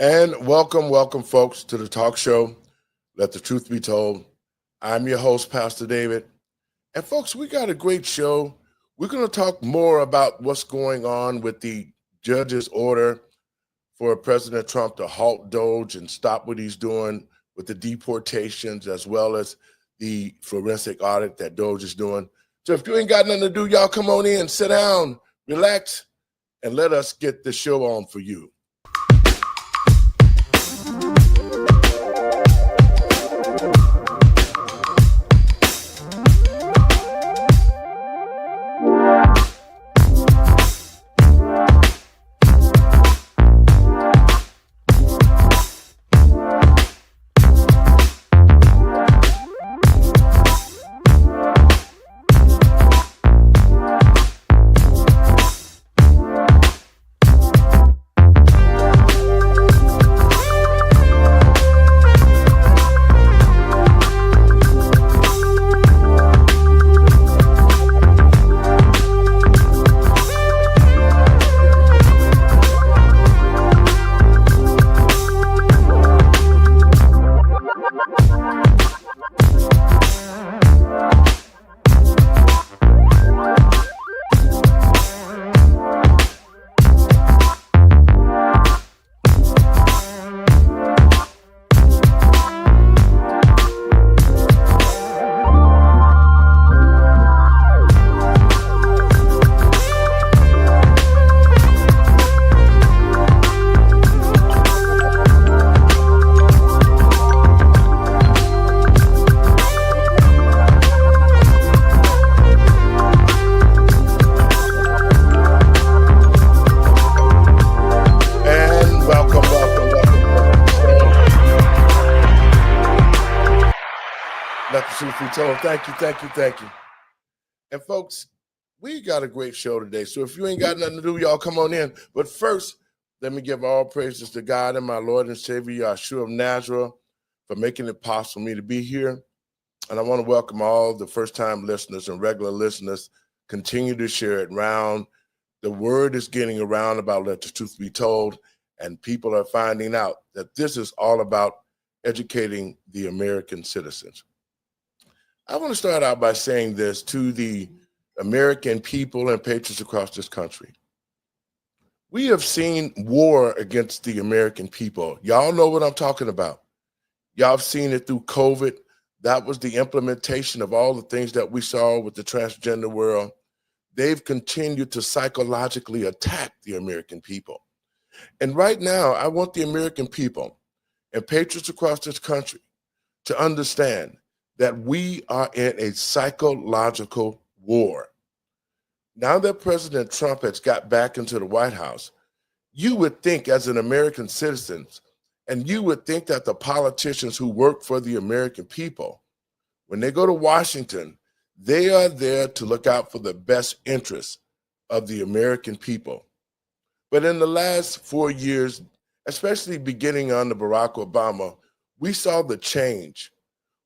And welcome, folks, to the talk show. Let the truth be told. I'm your host, Pastor David. And, folks, we got a great show. We're going to talk more about what's going on with the judge's order for President Trump to halt Doge and stop what he's doing with the deportations, as well as the forensic audit that Doge is doing. So if you ain't got nothing to do, y'all come on in, sit down, relax, and let us get the show on for you. Thank you. And folks, we got a great show today. So if you ain't got nothing to do, y'all come on in. But first, let me give all praises to God and my Lord and Savior, Yeshua of Nazareth, for making it possible for me to be here. And I want to welcome all the first-time listeners and regular listeners. Continue to share it around. The word is getting around about Let the Truth Be Told, and people are finding out that this is all about educating the American citizens. I want to start out by saying this to the American people and patriots across this country. We have seen war against the American people. Y'all know what I'm talking about. Y'all have seen it through COVID. That was the implementation of all the things that we saw with the transgender world. They've continued to psychologically attack the American people. And right now, I want the American people and patriots across this country to understand that we are in a psychological war. Now that President Trump has got back into the White House, you would think as an American citizen, and you would think that the politicians who work for the American people, when they go to Washington, they are there to look out for the best interests of the American people. But in the last 4 years, especially beginning under Barack Obama, we saw the change.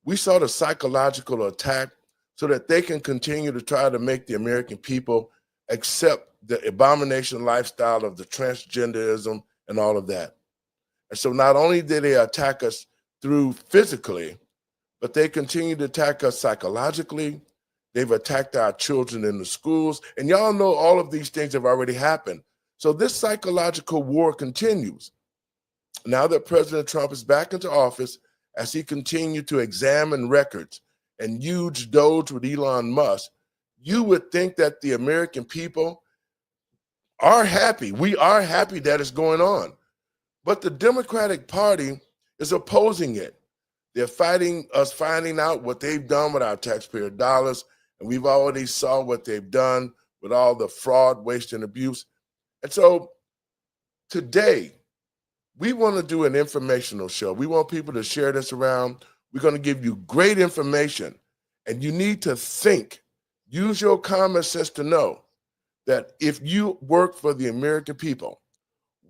We saw the psychological attack so that they can continue to try to make the American people accept the abomination lifestyle of the transgenderism and all of that. And so not only did they attack us through physically, but they continue to attack us psychologically. They've attacked our children in the schools. And y'all know all of these things have already happened. So this psychological war continues. Now that President Trump is back into office, as he continued to examine records and huge Doge with Elon Musk, you would think that the American people are happy. We are happy that it's going on. But the Democratic Party is opposing it. They're fighting us finding out what they've done with our taxpayer dollars, and we've already saw what they've done with all the fraud, waste, and abuse. And so today, we want to do an informational show. We want people to share this around. We're going to give you great information, and you need to think. Use your common sense to know that if you work for the American people,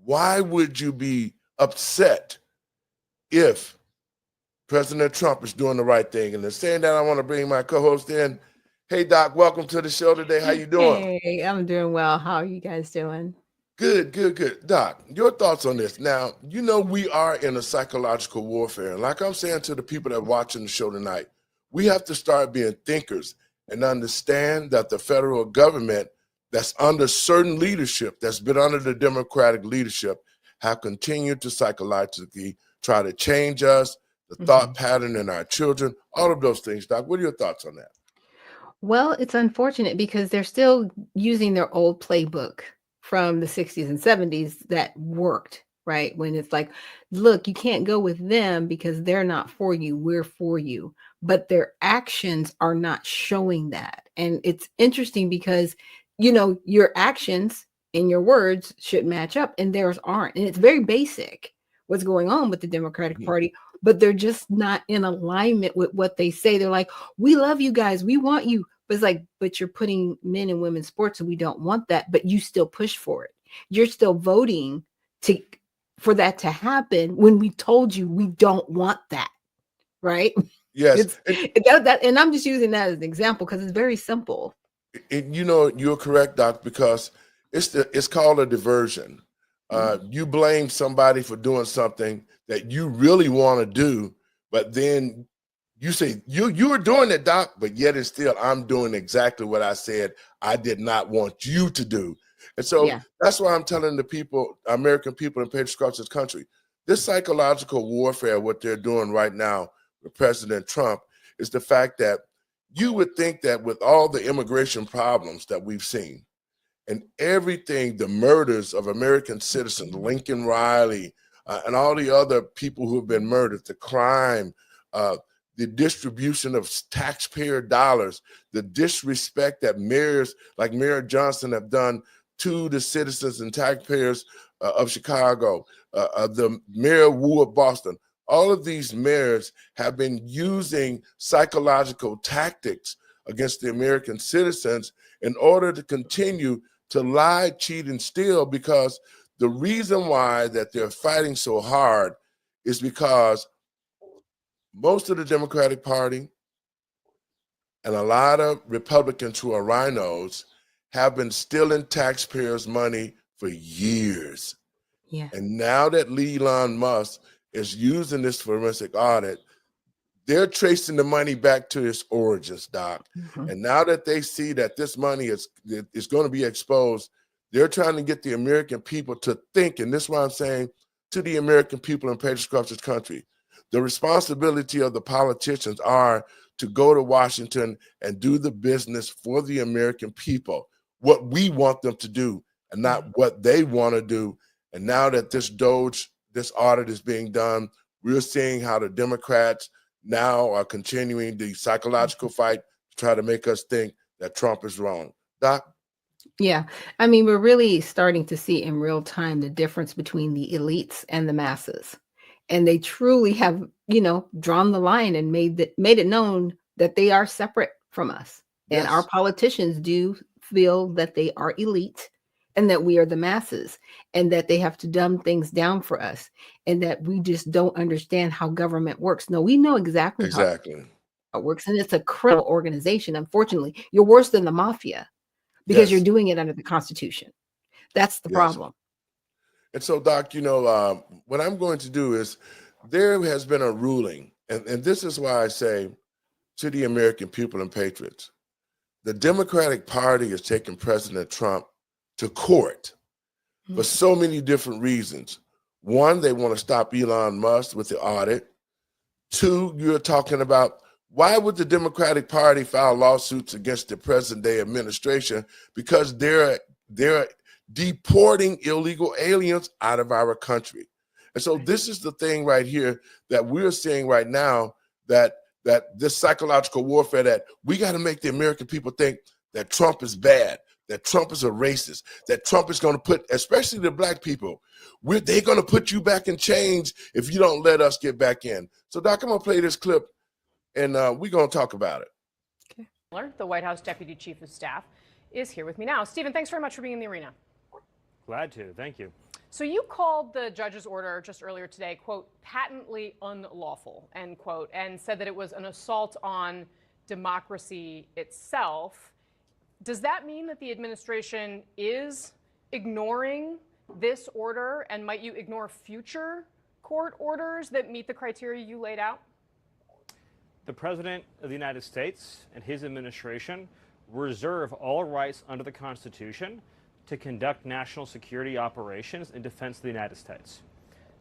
why would you be upset if President Trump is doing the right thing? And in saying that, I want to bring my co-host in. Hey, Doc, welcome to the show today. How you doing? Hey, I'm doing well. How are you guys doing? Good, good, good. Doc, your thoughts on this. Now, you know we are in a psychological warfare. And like I'm saying to the people that are watching the show tonight, we have to start being thinkers and understand that the federal government that's under certain leadership, that's been under the Democratic leadership, have continued to psychologically try to change us, the thought pattern in our children, all of those things. Doc, what are your thoughts on that? Well, it's unfortunate because they're still using their old playbook from the 60s and 70s that worked, right? When it's like, look, you can't go with them because they're not for you, we're for you. But their actions are not showing that. And it's interesting because, your actions and your words should match up and theirs aren't. And it's very basic what's going on with the Democratic Mhm. Party, but they're just not in alignment with what they say. They're like, we love you guys, we want you. But it's like, but you're putting men and women's sports and we don't want that, but you still push for it. You're still voting to for that to happen when we told you we don't want that, right? Yes. It's that and I'm just using that as an example because it's very simple. You know, you're correct, Doc, because it's called a diversion. You blame somebody for doing something that you really want to do, but then you say you were doing it, Doc, but yet and still I'm doing exactly what I said I did not want you to do. And so Yeah. that's why I'm telling the people, American people and patriots across this country, this psychological warfare, what they're doing right now with President Trump, is the fact that you would think that with all the immigration problems that we've seen and everything, the murders of American citizens, Lincoln Riley, and all the other people who have been murdered, the crime, uh, the distribution of taxpayer dollars, the disrespect that mayors like Mayor Johnson have done to the citizens and taxpayers of Chicago, the Mayor Wu of Boston. All of these mayors have been using psychological tactics against the American citizens in order to continue to lie, cheat, and steal, because the reason why that they're fighting so hard is because most of the Democratic Party and a lot of Republicans who are rhinos have been stealing taxpayers' money for years. Yeah. And now that Elon Musk is using this forensic audit, they're tracing the money back to its origins, Doc. Mhm. And now that they see that this money is going to be exposed, they're trying to get the American people to think, and this is why I'm saying to the American people and patriots across this country, the responsibility of the politicians are to go to Washington and do the business for the American people, what we want them to do, and not what they want to do. And now that this audit is being done, we're seeing how the Democrats now are continuing the psychological fight to try to make us think that Trump is wrong. Doc? Yeah. I mean, we're really starting to see in real time the difference between the elites and the masses. And they truly have, drawn the line and made it known that they are separate from us. And our Yes, politicians do feel that they are elite and that we are the masses and that they have to dumb things down for us and that we just don't understand how government works. No, we know exactly how exactly. it works. And it's a criminal organization. Unfortunately, you're worse than the mafia because you're Yes, doing it under the Constitution. That's the yes. problem. And so, Doc, what I'm going to do is there has been a ruling, and this is why I say to the American people and patriots, the Democratic Party is taking President Trump to court for Mm. so many different reasons. One, they want to stop Elon Musk with the audit. Two, you're talking about why would the Democratic Party file lawsuits against the present day administration? Because they're deporting illegal aliens out of our country. And so Right. this is the thing right here that we're seeing right now, that this psychological warfare, that we got to make the American people think that Trump is bad, that Trump is a racist, that Trump is going to put, especially the black people, they're going to put you back in chains if you don't let us get back in. So, Doc, I'm going to play this clip, and we're going to talk about it. Okay. The White House Deputy Chief of Staff, is here with me now. Stephen, thanks very much for being in the arena. Glad to. Thank you. So you called the judge's order just earlier today, quote, patently unlawful, end quote, and said that it was an assault on democracy itself. Does that mean that the administration is ignoring this order, and might you ignore future court orders that meet the criteria you laid out? The President of the United States and his administration reserve all rights under the Constitution to conduct national security operations in defense of the United States.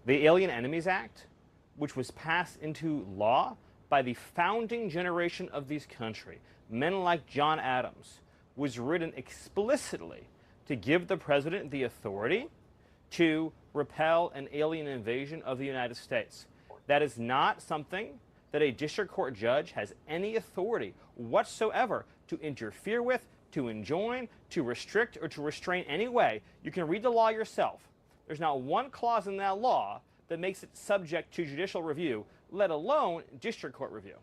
The Alien Enemies Act, which was passed into law by the founding generation of this country, men like John Adams, was written explicitly to give the president the authority to repel an alien invasion of the United States. That is not something that a district court judge has any authority whatsoever to interfere with, to enjoin, to restrict, or to restrain any way. You can read the law yourself. There's not one clause in that law that makes it subject to judicial review, let alone district court review.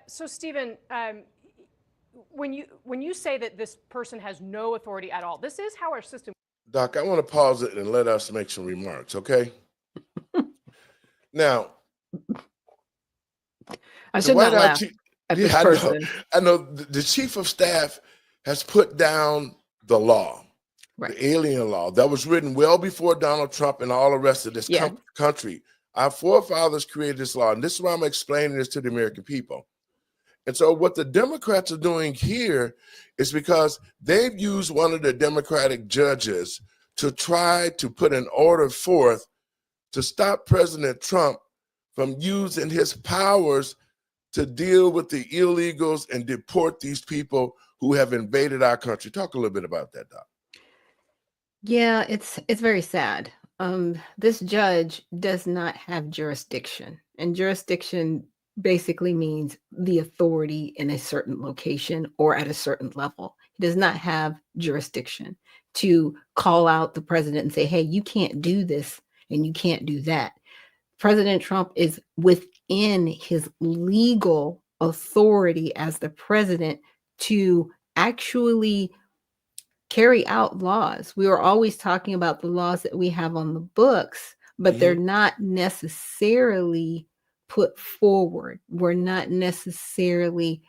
So, Stephen, when you say that this person has no authority at all, this is how our system. Doc, I want to pause it and let us make some remarks, okay? Now, I should not laugh at this person. I know the chief of staff has put down the law, Right. the alien law that was written well before Donald Trump and all the rest of this country. Our forefathers created this law, and this is why I'm explaining this to the American people. And so what the Democrats are doing here is because they've used one of the Democratic judges to try to put an order forth to stop President Trump from using his powers to deal with the illegals and deport these people who have invaded our country. Talk a little bit about that, Doc. Yeah, it's very sad. This judge does not have jurisdiction, and jurisdiction basically means the authority in a certain location or at a certain level. He does not have jurisdiction to call out the president and say, hey, you can't do this and you can't do that. President Trump is within his legal authority as the president to actually carry out laws. We are always talking about the laws that we have on the books, but they're not necessarily put forward. We're not necessarily,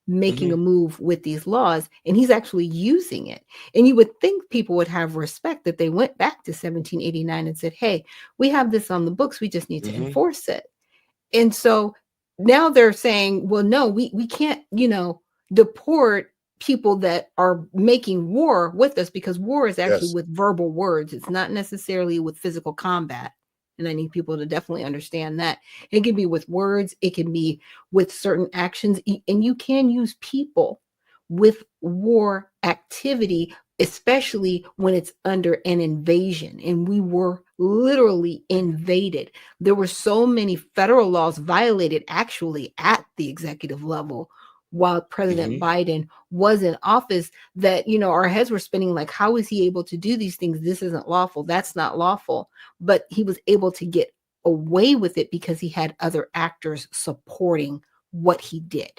making a move with these laws, and he's actually using it. And you would think people would have respect that they went back to 1789 and said, hey, we have this on the books, we just need to enforce it. And so now they're saying, well, no, we can't, deport people that are making war with us, because war is actually with verbal words. It's not necessarily with physical combat. And I need people to definitely understand that. It can be with words, it can be with certain actions, and you can use people with war activity, especially when it's under an invasion. And we were literally invaded. There were so many federal laws violated actually at the executive level while President Biden was in office that, our heads were spinning like, how is he able to do these things? This isn't lawful. That's not lawful. But he was able to get away with it because he had other actors supporting what he did.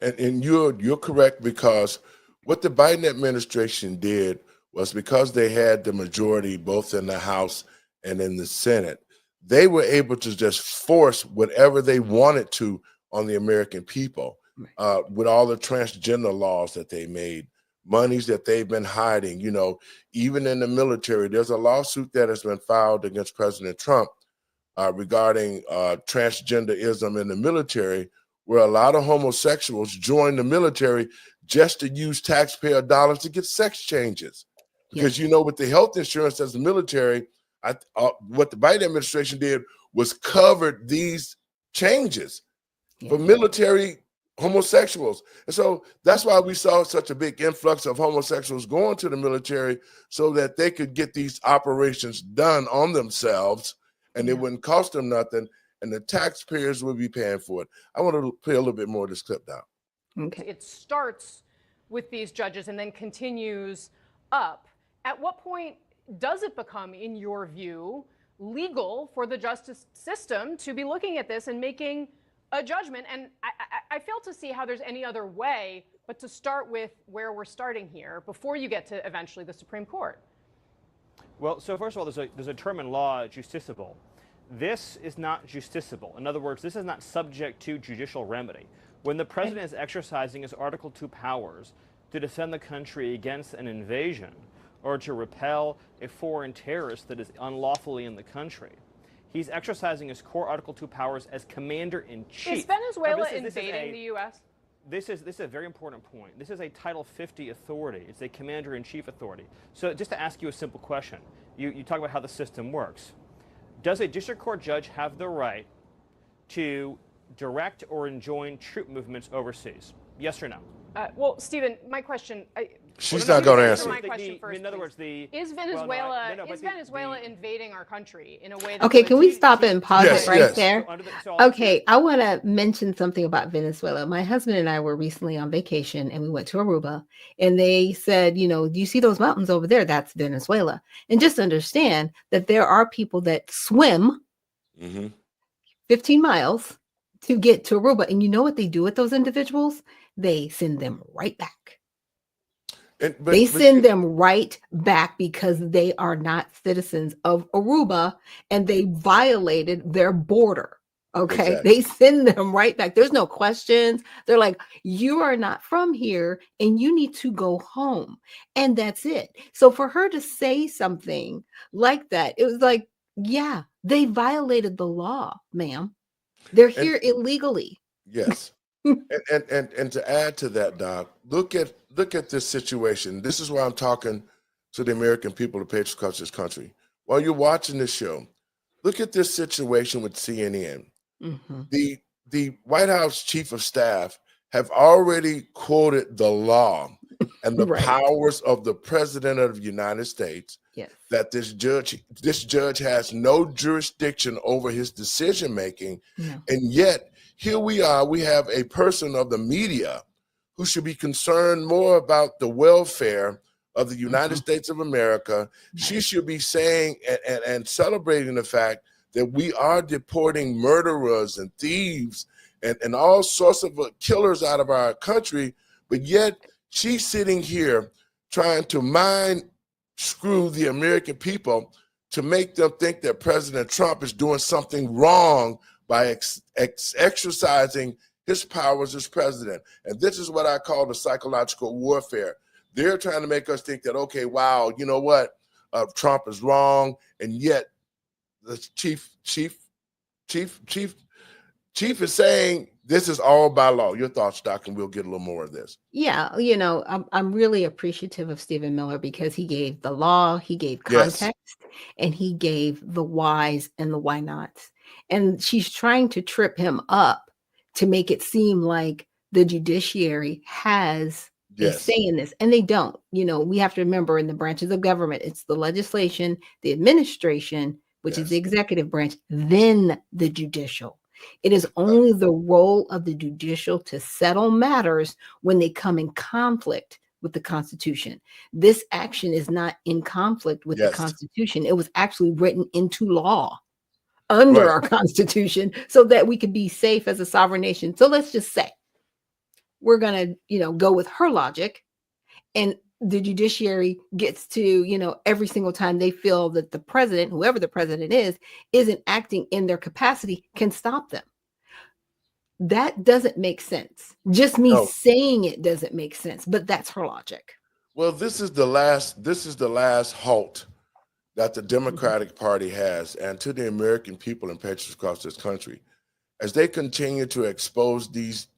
And you're correct, because what the Biden administration did was, because they had the majority both in the House and in the Senate, they were able to just force whatever they wanted to on the American people. With all the transgender laws that they made, monies that they've been hiding, even in the military. There's a lawsuit that has been filed against President Trump regarding transgenderism in the military, where a lot of homosexuals join the military just to use taxpayer dollars to get sex changes. Because, with the health insurance as the military, what the Biden administration did was covered these changes for military homosexuals. And so that's why we saw such a big influx of homosexuals going to the military, so that they could get these operations done on themselves, and it wouldn't cost them nothing, and the taxpayers would be paying for it. I want to play a little bit more of this clip now. Okay. It starts with these judges and then continues up. At what point does it become, in your view, legal for the justice system to be looking at this and making a judgment? And I fail to see how there's any other way but to start with where we're starting here before you get to eventually the Supreme Court. Well, so first of all, there's a term in law, justiciable. This is not justiciable. In other words, this is not subject to judicial remedy. When the president is exercising his Article II powers to defend the country against an invasion, or to repel a foreign terrorist that is unlawfully in the country. He's exercising his core Article 2 powers as commander-in-chief. Is Venezuela Now, invading the U.S.? This is a very important point. This is a Title 50 authority. It's a commander-in-chief authority. So just to ask you a simple question, you talk about how the system works. Does a district court judge have the right to direct or enjoin troop movements overseas? Yes or no? Well, Stephen, my question. She's not going to answer. My question first, in other words, is Venezuela invading our country in a way that Okay, can we would- stop and pause Yes, it right yes. there? Okay, I want to mention something about Venezuela. My husband and I were recently on vacation and we went to Aruba and they said, you know, do you see those mountains over there? That's Venezuela. And just understand that there are people that swim 15 miles to get to Aruba. And you know what they do with those individuals? They send them right back. They send them right back because they are not citizens of Aruba and they violated their border. Okay. Exactly. They send them right back. There's no questions. They're like, you are not from here and you need to go home. And that's it. So for her to say something like that, it was like, yeah, they violated the law, ma'am. They're here illegally. Yes. And to add to that, Doc, look at this situation. This is why I'm talking to the American people, the patriots across this country. While you're watching this show, look at this situation with CNN. The White House chief of staff have already quoted the law and the powers of the president of the United States. Yes. That this judge has no jurisdiction over his decision making, and yet here we are. We have a person of the media who should be concerned more about the welfare of the United States of America. She should be saying and celebrating the fact that we are deporting murderers and thieves and all sorts of killers out of our country, but yet she's sitting here trying to screw the American people to make them think that President Trump is doing something wrong by exercising his powers as president. And this is what I call the psychological warfare. They're trying to make us think that, okay, wow, you know what? Trump is wrong. And yet the chief is saying this is all by law. Your thoughts, Doc, and we'll get a little more of this. Yeah, you know, I'm really appreciative of Stephen Miller because he gave the law, he gave context, and he gave the whys and the why nots. And she's trying to trip him up to make it seem like the judiciary has a say in this, and they don't. You know, we have to remember in the branches of government, it's the legislation, the administration, which is the executive branch, then the judicial. It is only the role of the judicial to settle matters when they come in conflict with the Constitution. This action is not in conflict with the Constitution. It was actually written into law under our Constitution so that we could be safe as a sovereign nation. So let's just say we're going to, you know, go with her logic, and the judiciary gets to, you know, every single time they feel that the president, whoever the president is, isn't acting in their capacity, can stop them. That doesn't make sense. Just me saying it doesn't make sense, but that's her logic. Well, this is the last halt that the Democratic Party has, and to the American people and patriots across this country, as they continue to expose this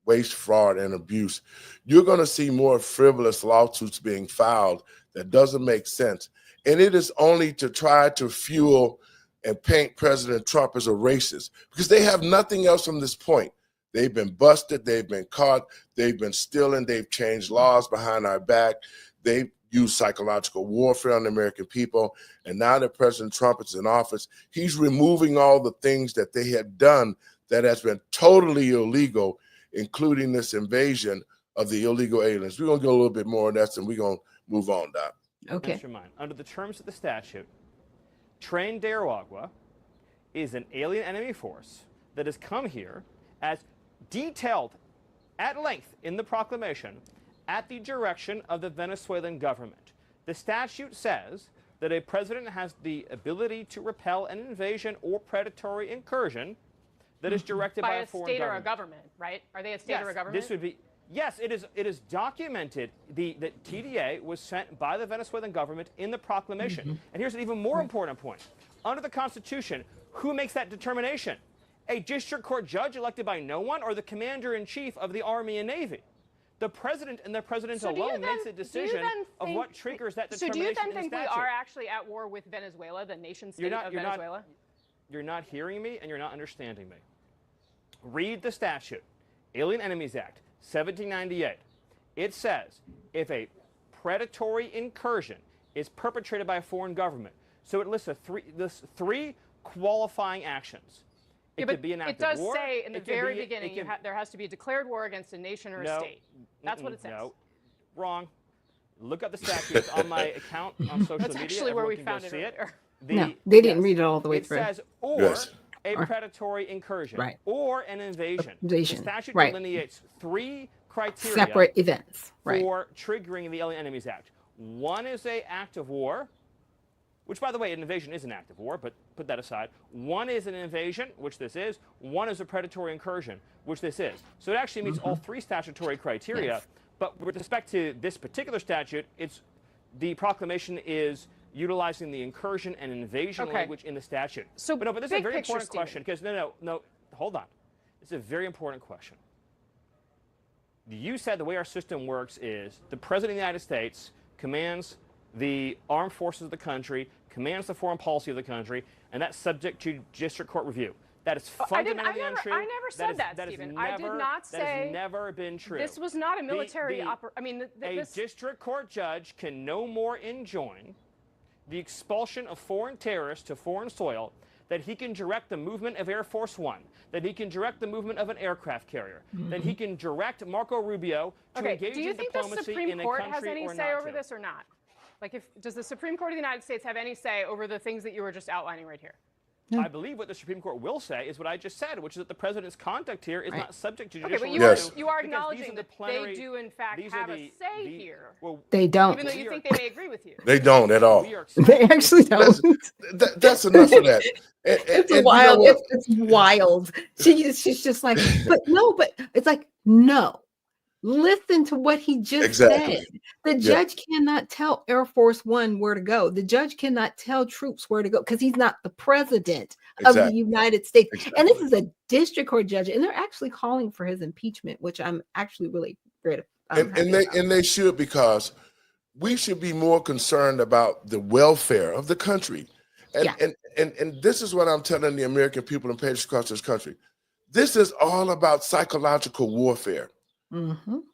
waste, fraud, and abuse, you're going to see more frivolous lawsuits being filed that doesn't make sense. And it is only to try to fuel and paint President Trump as a racist, because they have nothing else from this point. They've been busted, they've been caught, they've been stealing, they've changed laws behind our back, they've used psychological warfare on the American people, and now that President Trump is in office, he's removing all the things that they had done that has been totally illegal, including this invasion of the illegal aliens. We're going to go a little bit more on that, and we're going to move on, Doc. Okay. Under the terms of the statute, Tren de Aragua is an alien enemy force that has come here as detailed at length in the proclamation at the direction of the Venezuelan government. The statute says that a president has the ability to repel an invasion or predatory incursion that is directed by a foreign state government. or a government, right? Are they a state or a government? Yes, it is documented. The TDA was sent by the Venezuelan government in the proclamation. And here's an even more important point. Under the Constitution, who makes that determination? A district court judge elected by no one, or the commander-in-chief of the Army and Navy? The president and the president alone makes a decision of what triggers that determination. So do you then in the think we statute. are actually at war with Venezuela, the nation state of Venezuela? You're not hearing me, and you're not understanding me. Read the statute, Alien Enemies Act, 1798. It says if a predatory incursion is perpetrated by a foreign government, so it lists three qualifying actions. It could be an act of war. It does say in the very beginning there has to be a declared war against a nation or a state. That's what it says. No, wrong. Look up the statutes on my account on social media. That's actually where we found it earlier. No, they didn't read it all the way through. It says or a predatory incursion, or an invasion. The statute delineates three criteria, separate events, for triggering the Alien Enemies Act. One is an act of war, which, by the way, an invasion is an act of war, but put that aside. One is an invasion, which this is. One is a predatory incursion, which this is. So it actually meets all three statutory criteria. Yes. But with respect to this particular statute, the proclamation is utilizing the incursion and invasion language in the statute. So, but this is a very important question, because no, hold on. It's a very important question. You said the way our system works is the President of the United States commands the armed forces of the country, commands the foreign policy of the country, and that's subject to district court review. That is fundamentally untrue. I never said that, Stephen. I did not say. That has never been true. This was not a military operation. I mean, a district court judge can no more enjoin the expulsion of foreign terrorists to foreign soil, that he can direct the movement of Air Force One, that he can direct the movement of an aircraft carrier, that he can direct Marco Rubio to engage in diplomacy in a country or not. Do you think the Supreme Court has any say over this or not? Like, does the Supreme Court of the United States have any say over the things that you were just outlining right here? No. I believe what the Supreme Court will say is what I just said, which is that the president's conduct here is not subject to judicial review. But you are acknowledging that they do, in fact, have a say here. Well, they don't. Even though you think they may agree with you. They don't at all. They actually don't. That's enough of that. It's wild. You know it's wild. She's just like, but it's like, no. Listen to what he just said. The judge cannot tell Air Force One where to go. The judge cannot tell troops where to go because he's not the president of the United States. And this is a district court judge, and they're actually calling for his impeachment, which I'm actually really great. And they should, because we should be more concerned about the welfare of the country. And this is what I'm telling the American people and patriots across this country. This is all about psychological warfare.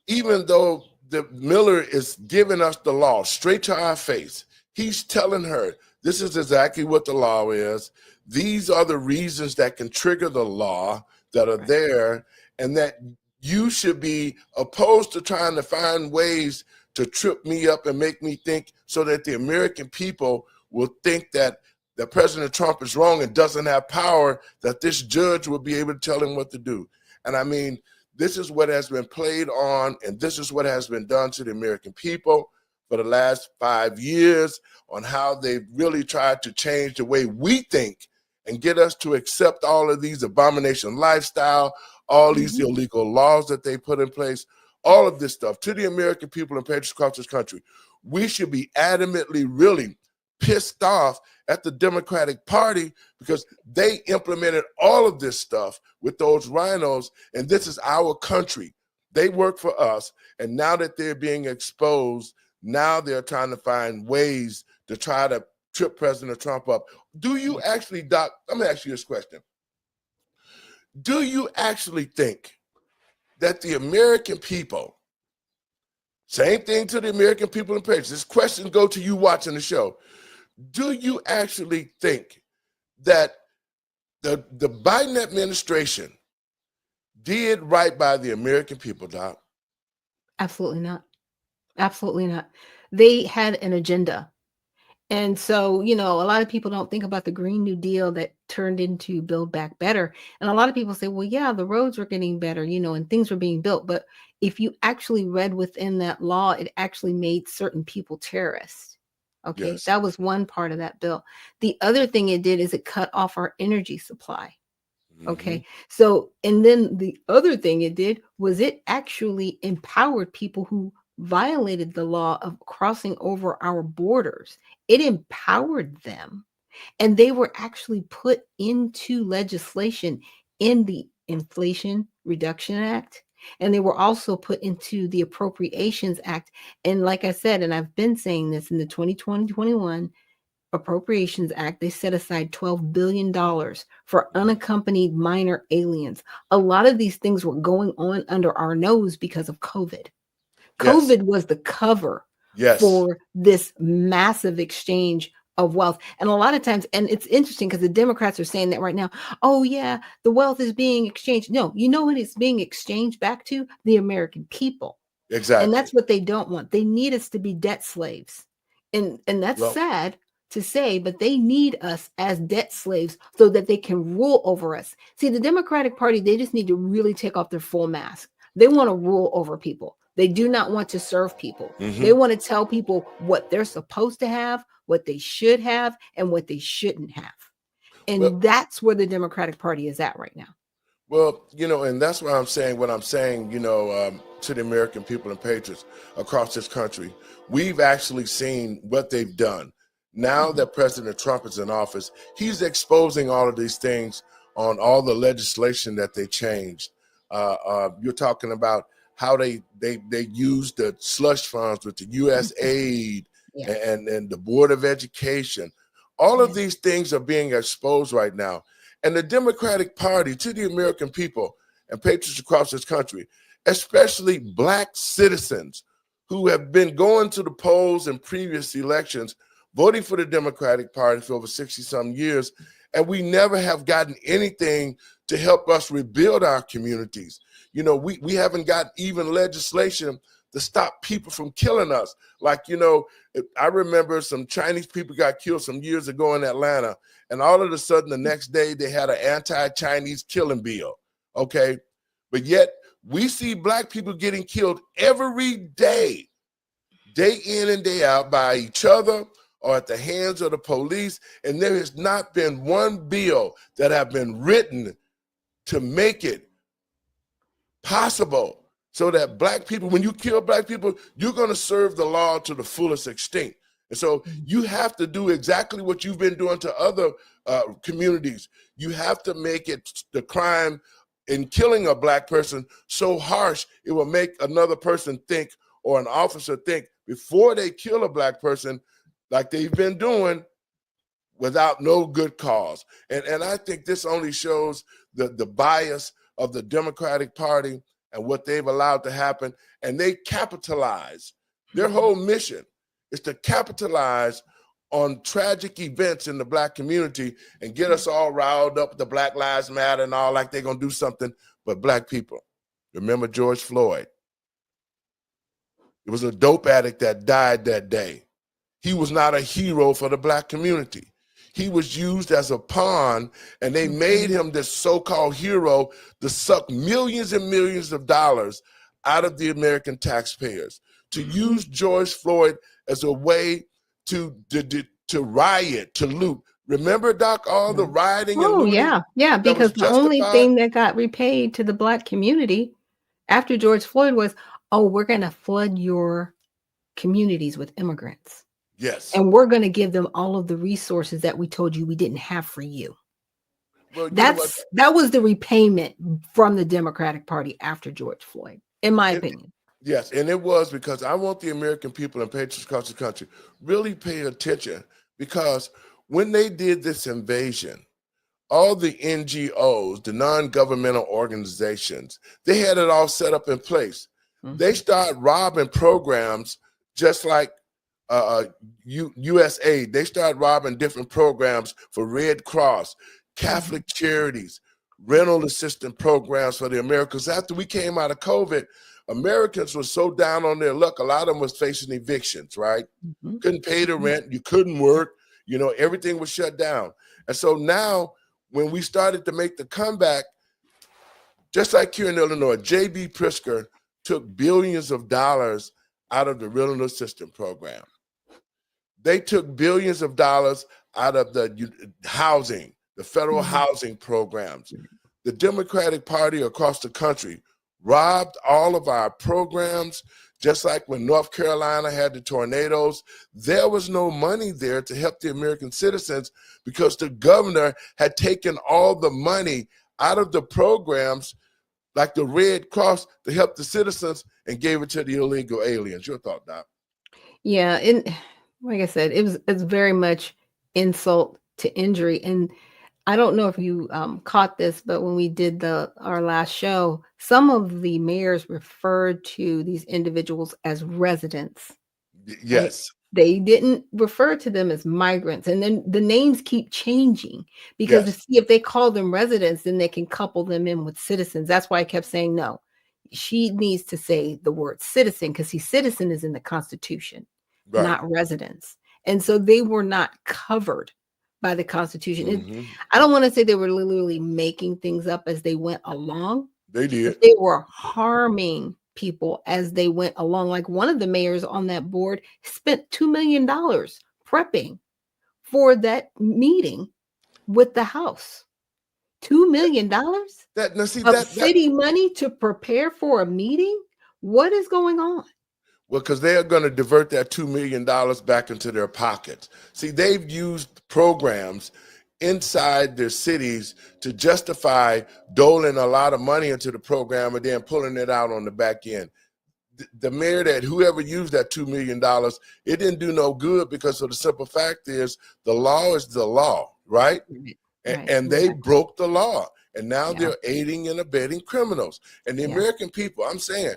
Even though the Miller is giving us the law straight to our face, he's telling her this is exactly what the law is. These are the reasons that can trigger the law that are there, and that you should be opposed to trying to find ways to trip me up and make me think, so that the American people will think that President Trump is wrong and doesn't have power, that this judge will be able to tell him what to do. And I mean, this is what has been played on, and this is what has been done to the American people for the last 5 years, on how they've really tried to change the way we think and get us to accept all of these abomination lifestyle, all these illegal laws that they put in place, all of this stuff. To the American people and patriots across this country, we should be adamantly really pissed off at the Democratic Party, because they implemented all of this stuff with those rhinos, and this is our country. They work for us, and now that they're being exposed, now they're trying to find ways to try to trip President Trump up. Do you actually, Doc, let me ask you this question. Do you actually think that the American people, same thing to the American people and patriots, this question goes to you watching the show, do you actually think that the Biden administration did right by the American people, Doc? Absolutely not. Absolutely not. They had an agenda. And so, a lot of people don't think about the Green New Deal that turned into Build Back Better. And a lot of people say, well, yeah, the roads were getting better, and things were being built. But if you actually read within that law, it actually made certain people terrorists. Okay, that was one part of that bill. The other thing it did is it cut off our energy supply. Okay. So, and then the other thing it did was it actually empowered people who violated the law of crossing over our borders. It empowered them, and they were actually put into legislation in the Inflation Reduction Act. And they were also put into the Appropriations Act. And like I said, and I've been saying this, in the 2020-21 Appropriations Act, they set aside $12 billion for unaccompanied minor aliens. A lot of these things were going on under our nose because of COVID. Yes. COVID was the cover Yes. for this massive exchange of wealth. And a lot of times, and it's interesting because the Democrats are saying that right now, oh yeah, the wealth is being exchanged. No, you know what it's being exchanged back to? The American people. Exactly. And that's what they don't want. They need us to be debt slaves. And that's Well, sad to say, but they need us as debt slaves so that they can rule over us. See, the Democratic Party, they just need to really take off their full mask. They want to rule over people. They do not want to serve people. They want to tell people what they're supposed to have, what they should have, and what they shouldn't have. And Well- that's where the Democratic Party is at right now. Well, and that's why I'm saying what I'm saying, to the American people and patriots across this country. We've actually seen what they've done. Now that President Trump is in office, he's exposing all of these things on all the legislation that they changed. You're talking about how they used the slush funds with the U.S. aid and the Board of Education. All of these things are being exposed right now. And the Democratic Party, to the American people and patriots across this country, especially Black citizens who have been going to the polls in previous elections, voting for the Democratic Party for over 60-some years, and we never have gotten anything to help us rebuild our communities. We haven't got even legislation to stop people from killing us. Like, I remember some Chinese people got killed some years ago in Atlanta, and all of a sudden the next day they had an anti-Chinese killing bill, okay? But yet we see Black people getting killed every day in and day out by each other or at the hands of the police, and there has not been one bill that have been written to make it possible so that Black people, when you kill Black people, you're going to serve the law to the fullest extent. And so you have to do exactly what you've been doing to other communities. You have to make it the crime in killing a Black person so harsh it will make another person think, or an officer think, before they kill a Black person, like they've been doing, without no good cause. And I think this only shows the bias of the Democratic Party and what they've allowed to happen. And they capitalize. Their whole mission is to capitalize on tragic events in the Black community and get us all riled up, the Black Lives Matter and all, like they're going to do something. But Black people, remember George Floyd? It was a dope addict that died that day. He was not a hero for the Black community. He was used as a pawn, and they made him this so-called hero to suck millions and millions of dollars out of the American taxpayers, to use George Floyd as a way to riot, to loot. Remember, Doc, all the rioting and looting? Yeah, because the only thing that got repaid to the Black community after George Floyd was, oh, we're going to flood your communities with immigrants. Yes. And we're going to give them all of the resources that we told you we didn't have for you. Well, that was the repayment from the Democratic Party after George Floyd, in my opinion. Yes, and it was, because I want the American people and patriots across the country really pay attention, because when they did this invasion, all the NGOs, the non-governmental organizations, they had it all set up in place. They started robbing programs just like USA. They started robbing different programs for Red Cross, Catholic charities, rental assistance programs for the Americans. After we came out of COVID, Americans were so down on their luck, a lot of them was facing evictions, right? Couldn't pay the rent, you couldn't work, everything was shut down. And so now, when we started to make the comeback, just like here in Illinois, J.B. Pritzker took billions of dollars out of the rental assistance program. They took billions of dollars out of the housing, the federal housing programs. the Democratic Party across the country robbed all of our programs, just like when North Carolina had the tornadoes. There was no money there to help the American citizens because the governor had taken all the money out of the programs like the Red Cross to help the citizens and gave it to the illegal aliens. Your thought, Doc? Yeah, and like I said, it's very much insult to injury. And I don't know if you caught this, but when we did our last show, some of the mayors referred to these individuals as residents. Right? Yes. They didn't refer to them as migrants. And then the names keep changing because to Yes. see if they call them residents, then they can couple them in with citizens. That's why I kept saying no. She needs to say the word citizen because citizen is in the Constitution, Right. not residents. And so they were not covered by the Constitution. Mhm. I don't want to say they were literally making things up as they went along, They but did. they were harming people as they went along. Like one of the mayors on that board spent $2 million prepping for that meeting with the House. $2 million That now see of that city money to prepare for a meeting? What is going on? well, because they are going to divert that $2 million back into their pockets. See, they've used programs inside their cities to justify doling a lot of money into the program and then pulling it out on the back end. The mayor that whoever used that $2 million, it didn't do no good because of the simple fact is the law is the law, right? Right. And they broke the law. And now Yeah. they're aiding and abetting criminals. And the Yeah. American people, I'm saying,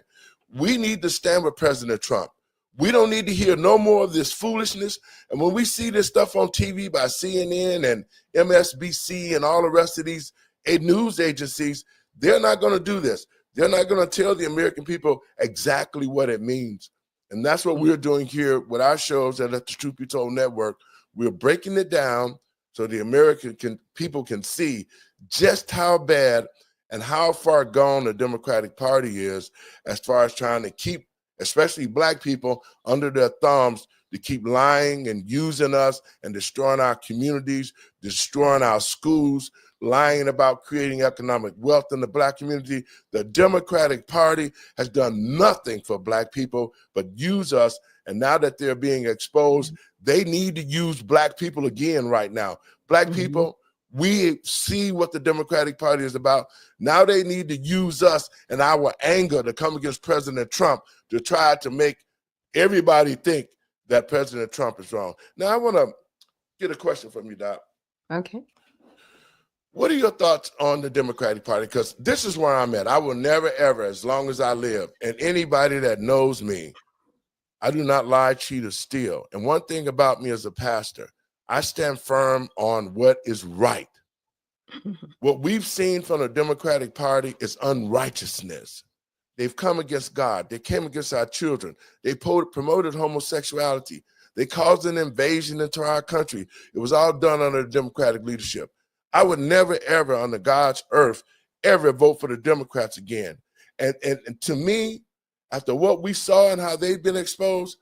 we need to stand with President Trump. We don't need to hear no more of this foolishness. And when we see this stuff on TV by CNN and MSNBC and all the rest of these news agencies, they're not going to do this. They're not going to tell the American people exactly what it means. And that's what we're doing here with our shows at the Truth Be Told Network. We're breaking it down so the American people can see just how bad and how far gone the Democratic Party is as far as trying to keep, especially Black people, under their thumbs to keep lying and using us and destroying our communities, destroying our schools, lying about creating economic wealth in the Black community. The Democratic Party has done nothing for Black people but use us. And now that they're being exposed, they need to use Black people again right now. Black people, we see what the Democratic Party is about. Now they need to use us and our anger to come against President Trump to try to make everybody think that President Trump is wrong. Now, I want to get a question from you, Doc. Okay. What are your thoughts on the Democratic Party? Because this is where I'm at. I will never, ever, as long as I live, and anybody that knows me, I do not lie, cheat, or steal. And one thing about me as a pastor, I stand firm on what is right. What we've seen from the Democratic Party is unrighteousness. They've come against God. They came against our children. They promoted homosexuality. They caused an invasion into our country. It was all done under the Democratic leadership. I would never, ever, under God's earth, ever vote for the Democrats again. And to me, after what we saw and how they've been exposed,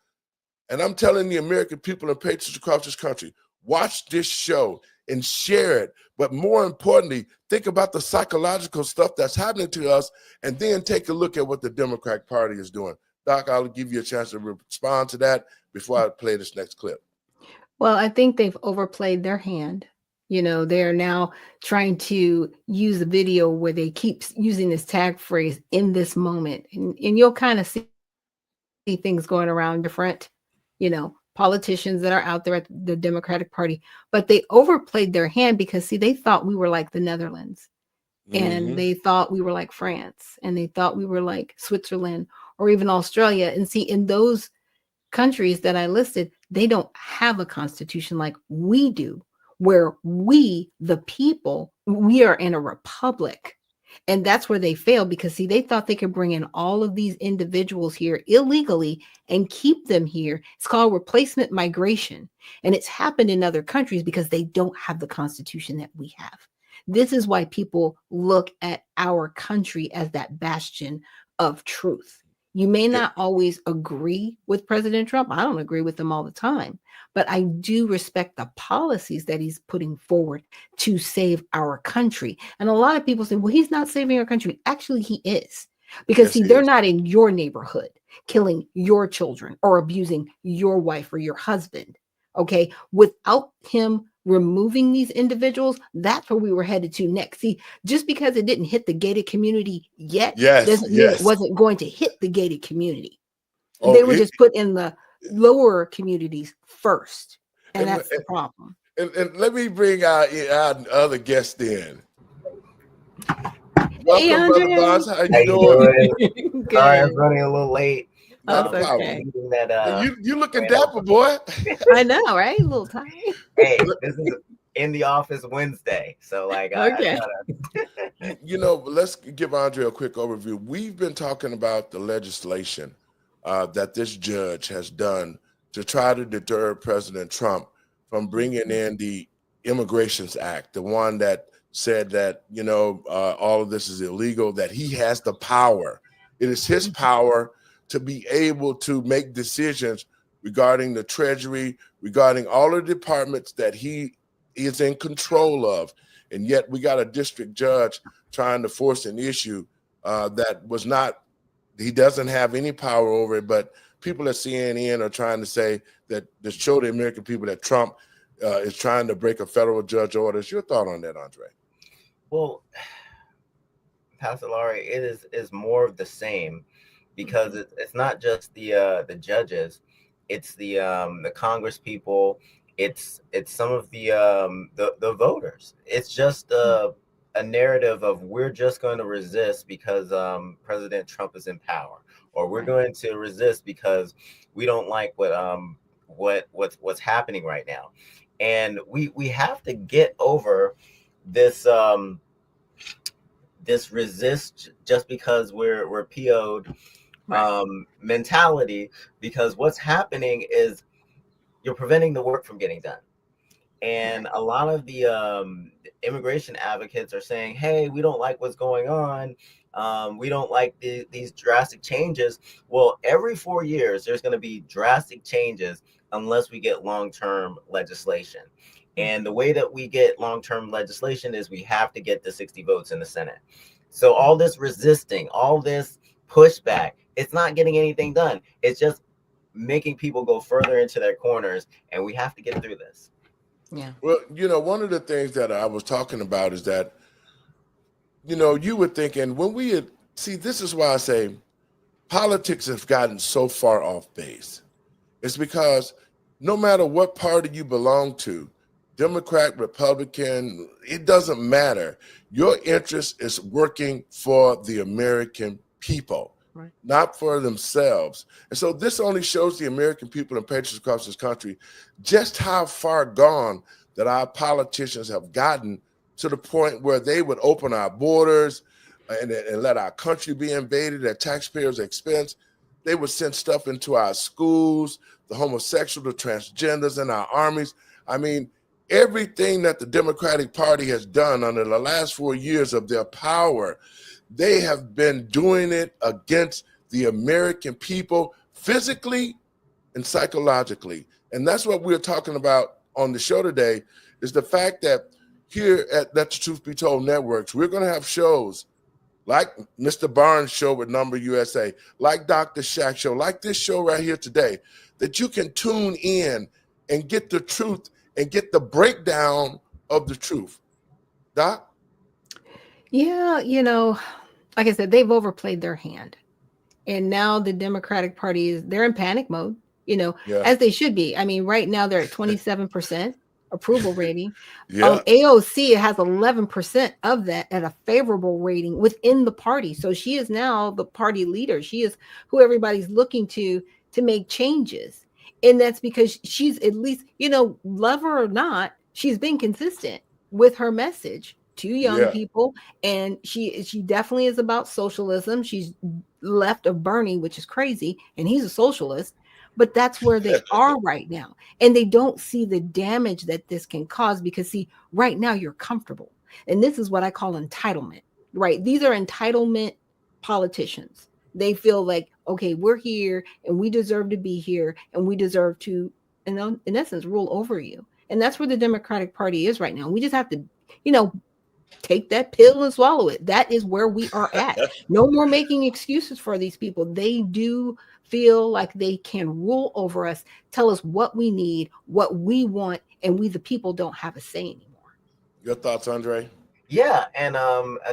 and I'm telling the American people and patriots across this country, watch this show and share it. But more importantly, think about the psychological stuff that's happening to us and then take a look at what the Democratic Party is doing. Doc, I'll give you a chance to respond to that before I play this next clip. Well, I think they've overplayed their hand. You know, they're now trying to use a video where they keep using this tag phrase in this moment. And you'll kind of see things going around different, politicians that are out there at the Democratic Party. But they overplayed their hand because, see, they thought we were like the Netherlands. And they thought we were like France. And they thought we were like Switzerland or even Australia. And see, in those countries that I listed, they don't have a constitution like we do, where we, the people, we are in a republic. And that's where they failed because, see, they thought they could bring in all of these individuals here illegally and keep them here. It's called replacement migration. And it's happened in other countries because they don't have the constitution that we have. This is why people look at our country as that bastion of truth. You may not always agree with President Trump. I don't agree with him all the time, but I do respect the policies that he's putting forward to save our country. And a lot of people say, well, he's not saving our country. Actually, he is. Because, Yes, see, he they're is. not in your neighborhood killing your children or abusing your wife or your husband. Okay. Without him removing these individuals, that's where we were headed to next. See, just because it didn't hit the gated community yet Yes, doesn't mean it yes. wasn't going to hit the gated community. Oh, They were it, just put in the lower communities first. And and, that's the problem. and let me bring our other guest in. Hey, Welcome, Brother Andre. Bonds. How How you you doing? doing? Sorry, I'm Good. running a little late. Not a That's problem. okay. Meeting that, You looking ran dapper, over. boy. I know, right? A little tired. Hey, this is in the office Wednesday, so like Okay. You know, let's give Andre a quick overview. We've been talking about the legislation that this judge has done to try to deter President Trump from bringing in the Immigrations Act, the one that said that, you know, all of this is illegal, that he has the power. It is his power to be able to make decisions regarding the Treasury, regarding all the departments that he is in control of. And yet we got a district judge trying to force an issue that was not, he doesn't have any power over it, but people at CNN are trying to say that, to show the American people that Trump is trying to break a federal judge orders. Your thought on that, Andre? Well, Pastor Laurie, it is more of the same, because it's not just the judges, it's the Congress people, it's some of the voters. It's just a narrative of, we're just going to resist because President Trump is in power, or we're Right. going to resist because we don't like what's happening right now. And we have to get over this this resist just because we're PO'd Right. mentality, because what's happening is you're preventing the work from getting done. And a lot of the immigration advocates are saying, hey, we don't like what's going on. We don't like these drastic changes. Well, every 4 years, there's going to be drastic changes unless we get long-term legislation. And the way that we get long-term legislation is we have to get the 60 votes in the Senate. So all this resisting, all this pushback, it's not getting anything done. It's just making people go further into their corners, and we have to get through this. Yeah. Well, you know, one of the things that I was talking about is that, you know, you were thinking when we had, see, this is why I say politics has gotten so far off base. It's because no matter what party you belong to, Democrat, Republican, it doesn't matter. Your interest is working for the American people, Right. not for themselves. And so this only shows the American people and patriots across this country just how far gone that our politicians have gotten, to the point where they would open our borders and let our country be invaded at taxpayers' expense. They would send stuff into our schools, the homosexual, the transgenders in our armies. I mean, everything that the Democratic Party has done under the last 4 years of their power, they have been doing it against the American people, physically and psychologically. And that's what we're talking about on the show today, is the fact that here at Let the Truth Be Told Networks, we're going to have shows like Mr. Barnes' show with Number USA, like Dr. Shack show, like this show right here today, that you can tune in and get the truth and get the breakdown of the truth. Doc? Yeah, you know, like I said, they've overplayed their hand. And now the Democratic Party they're in panic mode, you know, Yeah. as they should be. I mean, right now they're at 27% approval rating. Yeah. AOC has 11% of that at a favorable rating within the party. So she is now the party leader. She is who everybody's looking to make changes. And that's because she's, at least, you know, love her or not, she's been consistent with her message to young Yeah. people. And she definitely is about socialism. She's left of Bernie, which is crazy, and he's a socialist. But that's where they are right now. And they don't see the damage that this can cause, because, see, right now you're comfortable. And this is what I call entitlement, right? These are entitlement politicians. They feel like, okay, we're here and we deserve to be here and we deserve to, in essence, rule over you. And that's where the Democratic Party is right now. We just have to, take that pill and swallow it. That is where we are at. No more making excuses for these people. They do feel like they can rule over us, tell us what we need, what we want, and we, the people, don't have a say anymore. Your thoughts, Andre? Yeah, and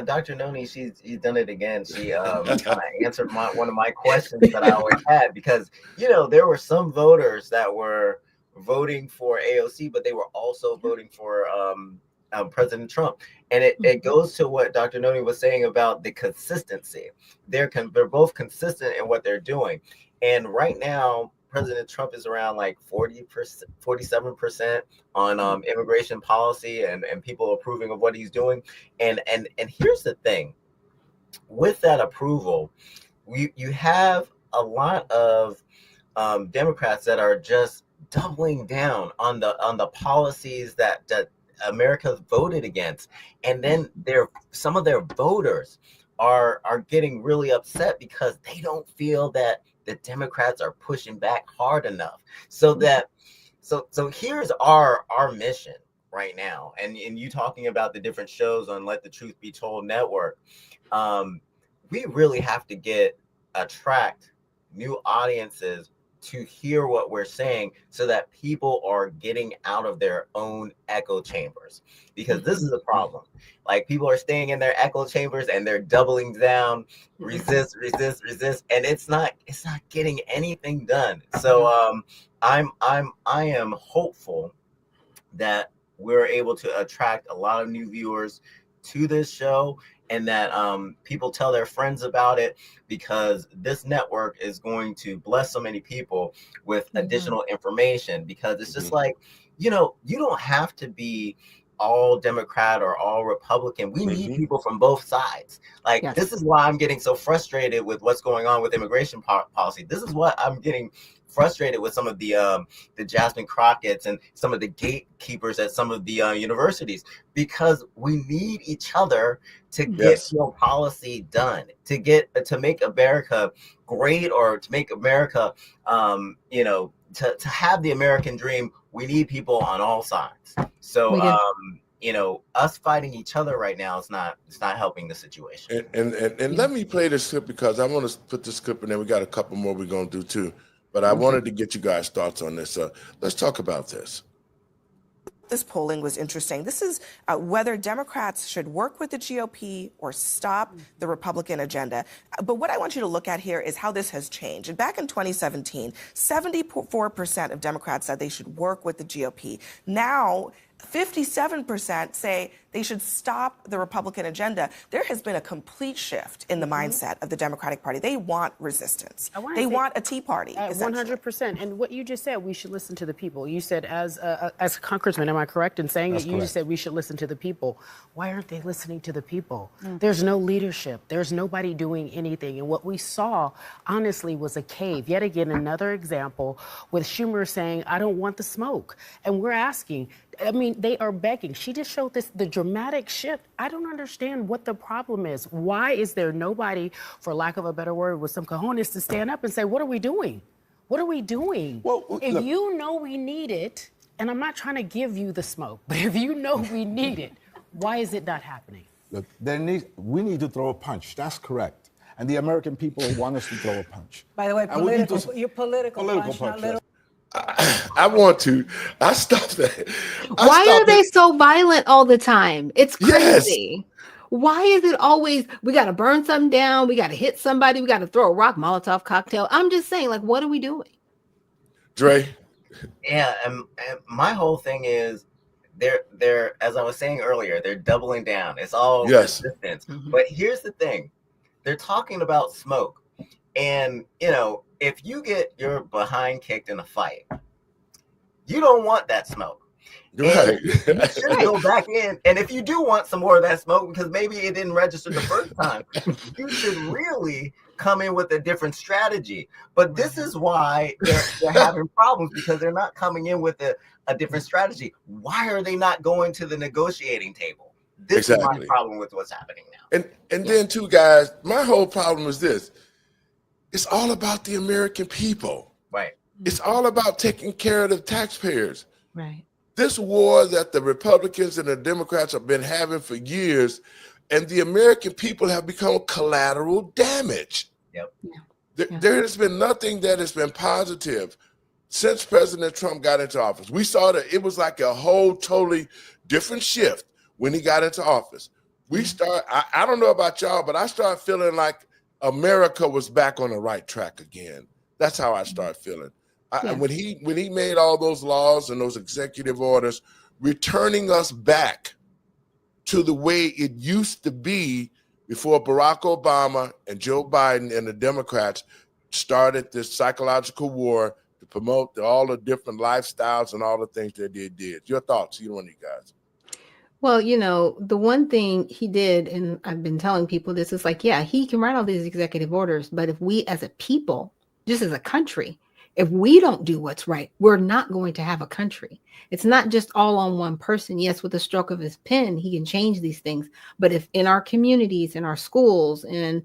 Dr. Noni, she's done it again. She kind of answered one of my questions that I always had, because there were some voters that were voting for AOC, but they were also voting for President Trump, and it goes to what Dr. Noni was saying about the consistency. They're both consistent in what they're doing, and right now President Trump is around like 40%, 47% on immigration policy and people approving of what he's doing. And here's the thing, with that approval, you have a lot of Democrats that are just doubling down on the policies that America voted against, and then some of their voters are getting really upset because they don't feel that the Democrats are pushing back hard enough. So here's our mission right now, and you talking about the different shows on Let the Truth Be Told network. We really have to attract new audiences to hear what we're saying, so that people are getting out of their own echo chambers, because this is a problem. Like, people are staying in their echo chambers and they're doubling down, resist, and it's not getting anything done. So I am hopeful that we're able to attract a lot of new viewers to this show, and that people tell their friends about it, because this network is going to bless so many people with additional information. Because it's just like, you don't have to be all Democrat or all Republican. We need people from both sides. Like, this is why I'm getting so frustrated with what's going on with immigration policy. This is what I'm getting frustrated with some of the Jasmine Crockett's and some of the gatekeepers at some of the universities, because we need each other to get policy done, to make America great, or to make America, to have the American dream. We need people on all sides. So us fighting each other right now is not helping the situation. And let me play this clip, because I want to put this clip in there. We got a couple more we're going to do too. But I wanted to get you guys' thoughts on this. Let's talk about this. This polling was interesting. This is whether Democrats should work with the GOP or stop the Republican agenda. But what I want you to look at here is how this has changed. And back in 2017, 74% of Democrats said they should work with the GOP. Now, 57% say they should stop the Republican agenda. There has been a complete shift in the mindset of the Democratic Party. They want resistance. They want a Tea Party. 100%. And what you just said, we should listen to the people. You said, as a congressman, am I correct in saying that? You just said we should listen to the people. Why aren't they listening to the people? There's no leadership. There's nobody doing anything. And what we saw, honestly, was a cave. Yet again, another example with Schumer saying, I don't want the smoke. And we're asking, I mean, they are begging. She just showed the dramatic shift. I don't understand what the problem is. Why is there nobody, for lack of a better word, with some cojones to stand up and say, what are we doing? What are we doing? Well, if look, you know we need it, and I'm not trying to give you the smoke, but if you know we need it, why is it not happening? Look, we need to throw a punch. That's correct. And the American people want us to throw a punch. By the way, your political punch, not literal. I want to. I stopped that. Why are they so violent all the time? It's crazy. Why is it always, we got to burn something down, we got to hit somebody, we got to throw a rock, Molotov cocktail? I'm just saying, like, what are we doing? Dre? Yeah, and my whole thing is, they're as I was saying earlier, they're doubling down. It's all resistance. But here's the thing. They're talking about smoke. And, if you get your behind kicked in a fight, you don't want that smoke. Right. You should go back in. And if you do want some more of that smoke, because maybe it didn't register the first time, you should really come in with a different strategy. But this is why they're having problems, because they're not coming in with a different strategy. Why are they not going to the negotiating table? This is my problem with what's happening now. And then, too, guys, my whole problem is this. It's all about the American people. Right. It's all about taking care of the taxpayers. Right. This war that the Republicans and the Democrats have been having for years, and the American people have become collateral damage. Yep. There has been nothing that has been positive since President Trump got into office. We saw that it was like a whole totally different shift when he got into office. I don't know about y'all, but I started feeling like America was back on the right track again. That's how I started feeling. When he made all those laws and those executive orders, returning us back to the way it used to be before Barack Obama and Joe Biden and the Democrats started this psychological war to promote all the different lifestyles and all the things that they did. Your thoughts, either one of you guys? Well, the one thing he did, and I've been telling people this, is like, yeah, he can write all these executive orders, but if we as a people, just as a country, if we don't do what's right, we're not going to have a country. It's not just all on one person. Yes, with a stroke of his pen, he can change these things. But if in our communities, in our schools, and,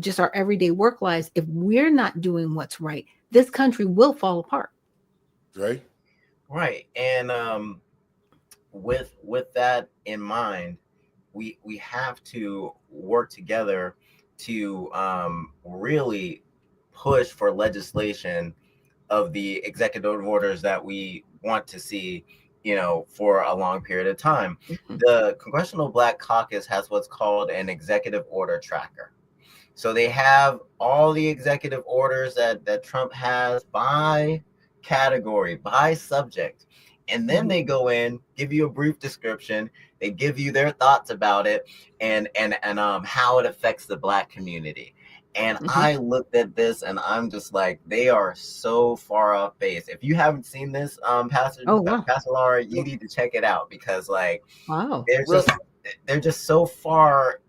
just our everyday work lives, if we're not doing what's right, this country will fall apart. Right. Right. And with that in mind, we have to work together to really push for legislation of the executive orders that we want to see, for a long period of time. Mhm. The Congressional Black Caucus has what's called an executive order tracker. So they have all the executive orders that Trump has by category, by subject. And then they go in, give you a brief description. They give you their thoughts about it and how it affects the Black community. And I looked at this and I'm just like, they are so far off base. If you haven't seen this, Pastor Laura, you need to check it out because wow, they're just so far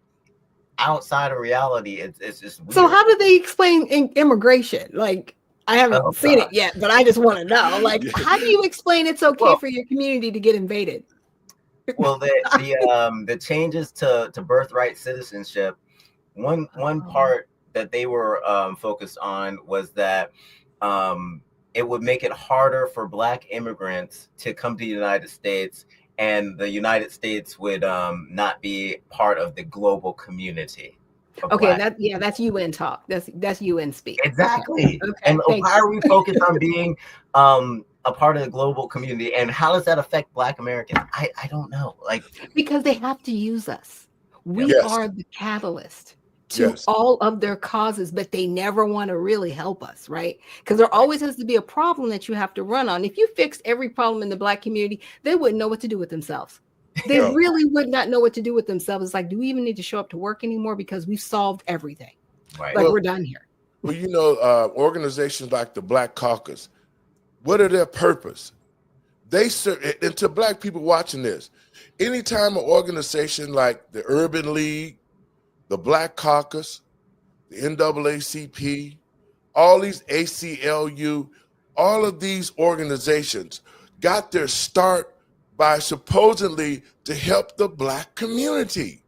outside of reality. It's just weird. So how do they explain immigration? Like, I haven't seen it yet, but I just want to know. Like, how do you explain it's okay for your community to get invaded? Well, the changes to birthright citizenship, one part that they were focused on was that it would make it harder for Black immigrants to come to the United States, and the United States would not be part of the global community. Okay, that's UN talk. That's UN speak. Exactly. Okay. And why are we focused on being a part of the global community, and how does that affect Black Americans? I don't know. Because they have to use us. We are the catalyst to all of their causes, but they never want to really help us, right? Because there always has to be a problem that you have to run on. If you fixed every problem in the Black community, they wouldn't know what to do with themselves. They really would not know what to do with themselves. It's like, do we even need to show up to work anymore? Because we've solved everything. Right. Like, we're done here. Well, organizations like the Black Caucus, what are their purpose? They serve, and to Black people watching this, anytime an organization like the Urban League, the Black Caucus, the NAACP, all these ACLU, all of these organizations got their start by supposedly to help the Black community.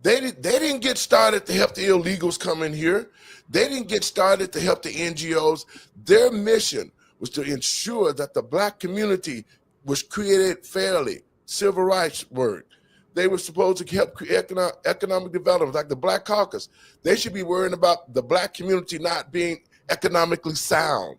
They didn't get started to help the illegals come in here. They didn't get started to help the NGOs. Their mission was to ensure that the Black community was created fairly, civil rights work. They were supposed to help create economic development, like the Black Caucus. They should be worrying about the Black community not being economically sound.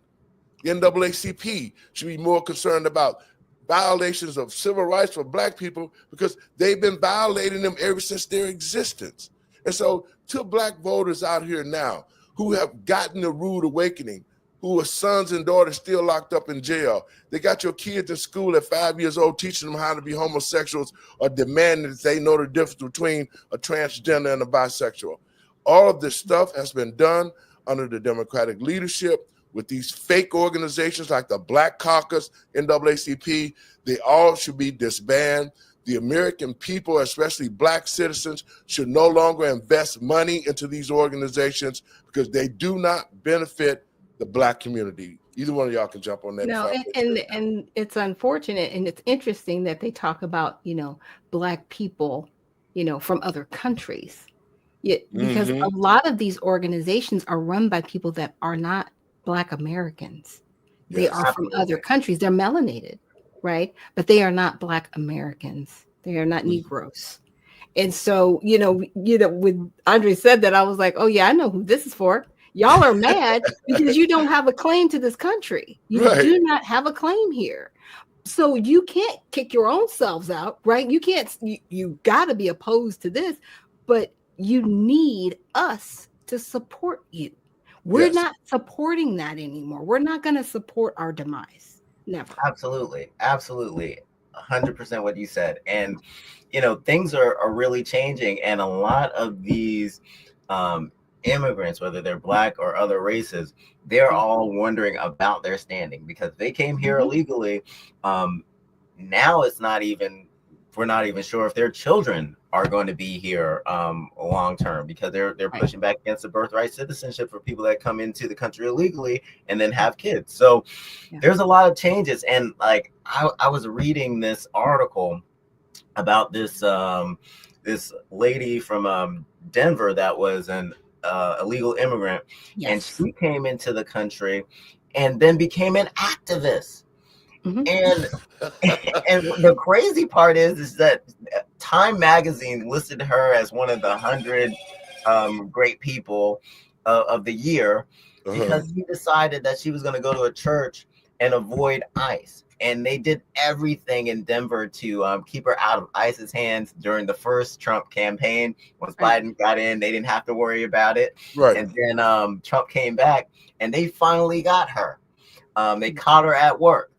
The NAACP should be more concerned about violations of civil rights for Black people because they've been violating them ever since their existence. And so to Black voters out here now who have gotten a rude awakening, who are sons and daughters still locked up in jail, they got your kids in school at 5 years old teaching them how to be homosexuals or demanding that they know the difference between a transgender and a bisexual. All of this stuff has been done under the Democratic leadership with these fake organizations like the Black Caucus, NAACP. They all should be disbanded. The American people, especially Black citizens, should no longer invest money into these organizations because they do not benefit the Black community. Either one of y'all can jump on that. No, and it's unfortunate, and it's interesting that they talk about, Black people, from other countries. Yeah, because Mm-hmm. a lot of these organizations are run by people that are not Black Americans. They Yes. are from other Absolutely. countries. They're melanated, right? But they are not Black Americans. They are not Mhm. Negroes. And so, when Andre said that, I was like, oh yeah, I know who this is for. Y'all are mad because you don't have a claim to this country. You Right. do not have a claim here. So you can't kick your own selves out, right? You can't, you got to be opposed to this, but you need us to support you. We're Yes. not supporting that anymore. We're not going to support our demise. Never. Absolutely. Absolutely. 100% what you said. And, things are really changing. And a lot of these immigrants, whether they're Black or other races, they're all wondering about their standing because they came here Mhm. illegally. Now we're not even sure if their children are going to be here long term because they're Right. pushing back against the birthright citizenship for people that come into the country illegally and then have kids. So Yeah. there's a lot of changes. And like I was reading this article about this lady from Denver that was an illegal immigrant, and Yes. she came into the country and then became an activist. Mhm. And and the crazy part is that Time Magazine listed her as one of the 100 great people of the year Uh-huh. because he decided that she was going to go to a church and avoid ICE. And they did everything in Denver to keep her out of ICE's hands during the first Trump campaign. Once Right. Biden got in, they didn't have to worry about it. Right. And then Trump came back and they finally got her. They caught her at work.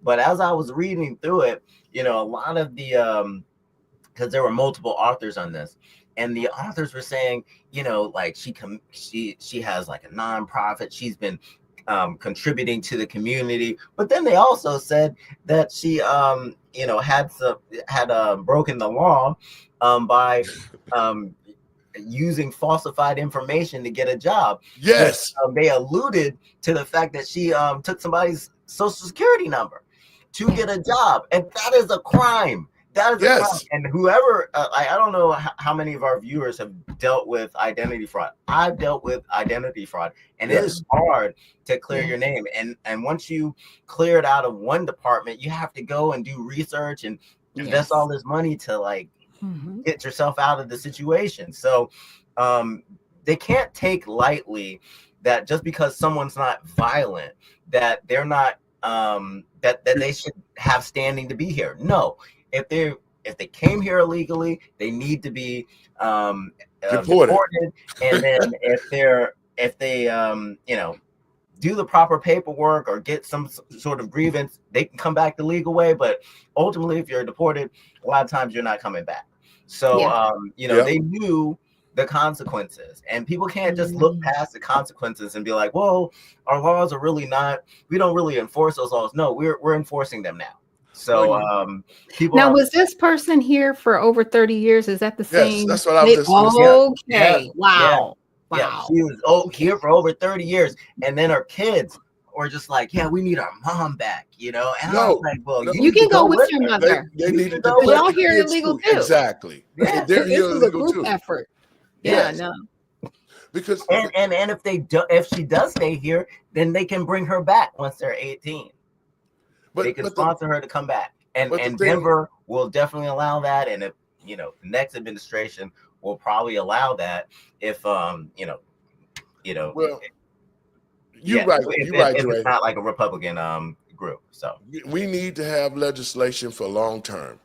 But as I was reading through it, a lot of the because there were multiple authors on this, and the authors were saying, like she has like a nonprofit. She's been contributing to the community, but then they also said that she had broken the law by using falsified information to get a job. Which Yes. they alluded to the fact that she took somebody's social security number to get a job, and that is a crime. That is a crime. Yes. And whoever, I don't know how many of our viewers have dealt with identity fraud. I've dealt with identity fraud, and it Yes. is hard to clear Yeah. your name. And once you clear it out of one department, you have to go and do research and invest Yes. all this money to like Mhm. get yourself out of the situation. So they can't take lightly that just because someone's not violent, that they're not that they should have standing to be here. No, if they came here illegally, they need to be Deported. deported. And then if they do the proper paperwork or get some sort of grievance, they can come back the legal way. But ultimately, if you're deported, a lot of times you're not coming back. So Yeah. Yep. they knew the consequences, and people can't just look Mm. past the consequences and be like, well, our laws are really not, we don't really enforce those laws. No, we're enforcing them now. So Well, people Now, are was this person here for over 30 years? Is that the yes, same? that's what I was just gonna say. yeah, Okay. Wow. yeah, Wow. she was here for over 30 years, and then her kids were just like, yeah, we need our mom back, and I was No, like, well, no. you You need to can go go with with your her. mother. They You needed can to go Because with put y'all the here kids illegal through. too. Exactly. Yeah. They're This here was a illegal group too. effort. Yeah, Yes. no. Because And if she does stay here, then they can bring her back once they're 18. They can but sponsor her to come back, and the thing, Denver will definitely allow that. And if the next administration will probably allow that if well, you're yeah, right. You're right, if it's Dre. not like a Republican group. So We need to have legislation for long term.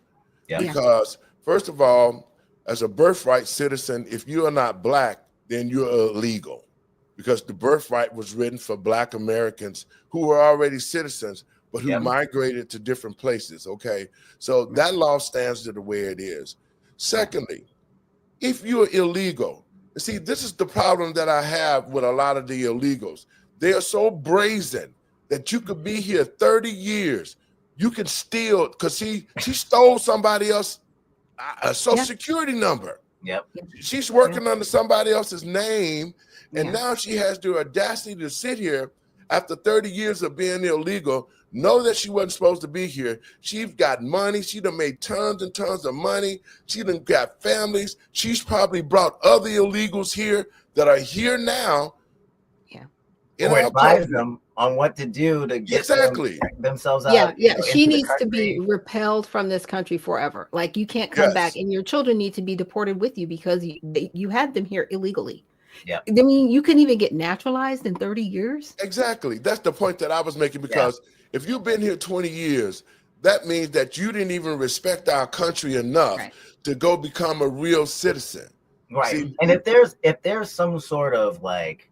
yeah. Because first of all, as a birthright citizen, if you are not Black, then you're illegal, because the birthright was written for Black Americans who were already citizens but who Yep. migrated to different places. Okay, so that law stands to the way it is. Secondly, if you're illegal, see, this is the problem that I have with a lot of the illegals. They are so brazen that you could be here 30 years. You can steal, because she stole somebody else's social Yeah. security number. Yep. She's working under somebody else's name, and Yeah. now she has the audacity to sit here after 30 years of being illegal, know that she wasn't supposed to be here. She's got money. She done made tons and tons of money. She done got families. She's probably brought other illegals here that are here now. Yeah. Or advise them on what to do to get themselves out. Yeah. She needs to be repelled from this country forever. Like, you can't come back, and your children need to be deported with you because you had them here illegally. Yeah. I mean, you couldn't even get naturalized in 30 years. Exactly. That's the point that I was making, because if you've been here 20 years, that means that you didn't even respect our country enough to go become a real citizen. Right. See, and if there's some sort of like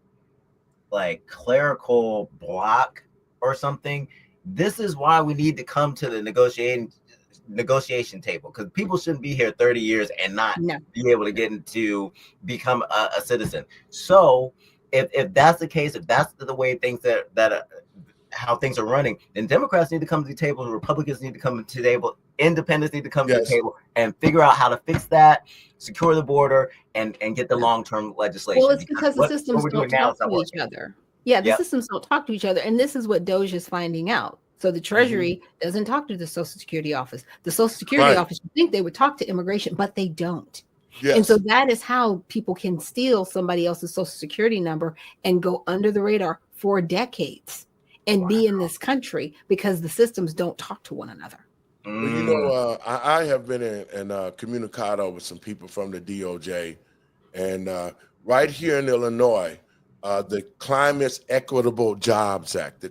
clerical block or something, this is why we need to come to the negotiation table, because people shouldn't be here 30 years and not be able to get into become a citizen. So if that's the case, if that's the way things that how things are running, then Democrats need to come to the table, Republicans need to come to the table, independents need to come to the table and figure out how to fix that, secure the border, and get the long-term legislation. Well, it's because the systems don't talk to each other. Yeah, the systems don't talk to each other. And this is what Doge is finding out. So the Treasury doesn't talk to the Social Security office. The Social Security office, you think they would talk to immigration, but they don't. Yes. And so that is how people can steal somebody else's Social Security number and go under the radar for decades and be in this country, because the systems don't talk to one another. Well, you know, I have been in communicado with some people from the DOJ, and right here in Illinois, the Climate Equitable Jobs Act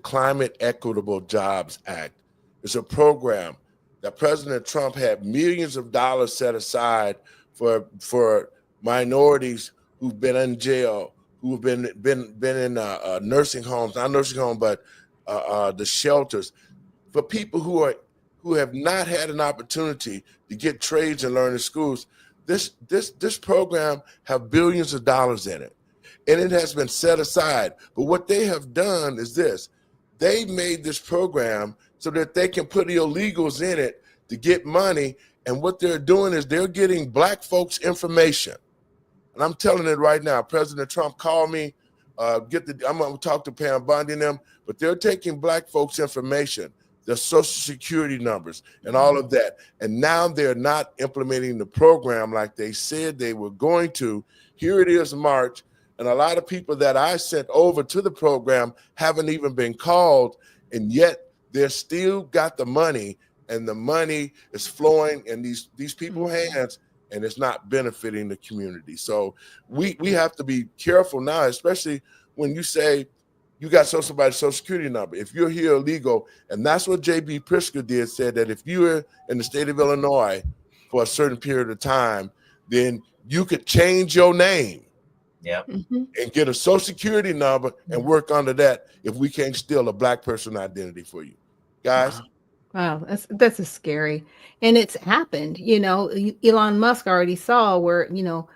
is a program that President Trump had millions of dollars set aside for minorities who've been in jail, who've been in nursing homes, not nursing homes, but the shelters, for people who have not had an opportunity to get trades and learn in schools. This program have billions of dollars in it, and it has been set aside. But what they have done is this: they made this program so that they can put illegals in it to get money. And what they're doing is they're getting black folks information. And I'm telling it right now. President Trump called me. I'm going to talk to Pam Bondi and them, but they're taking black folks' information, their Social Security numbers and all of that. And now they're not implementing the program like they said they were going to. Here it is, March, and a lot of people that I sent over to the program haven't even been called, and yet they're still got the money, and the money is flowing in these people's hands, and it's not benefiting the community. So we have to be careful now, especially when you say you got somebody's Social Security number. If you're here illegal, and that's what J.B. Pritzker did, said that if you were in the state of Illinois for a certain period of time, then you could change your name and get a Social Security number and work under that if we can't steal a black person identity for you. Guys? Wow, that's a scary. And it's happened. You know, Elon Musk already saw where, you know,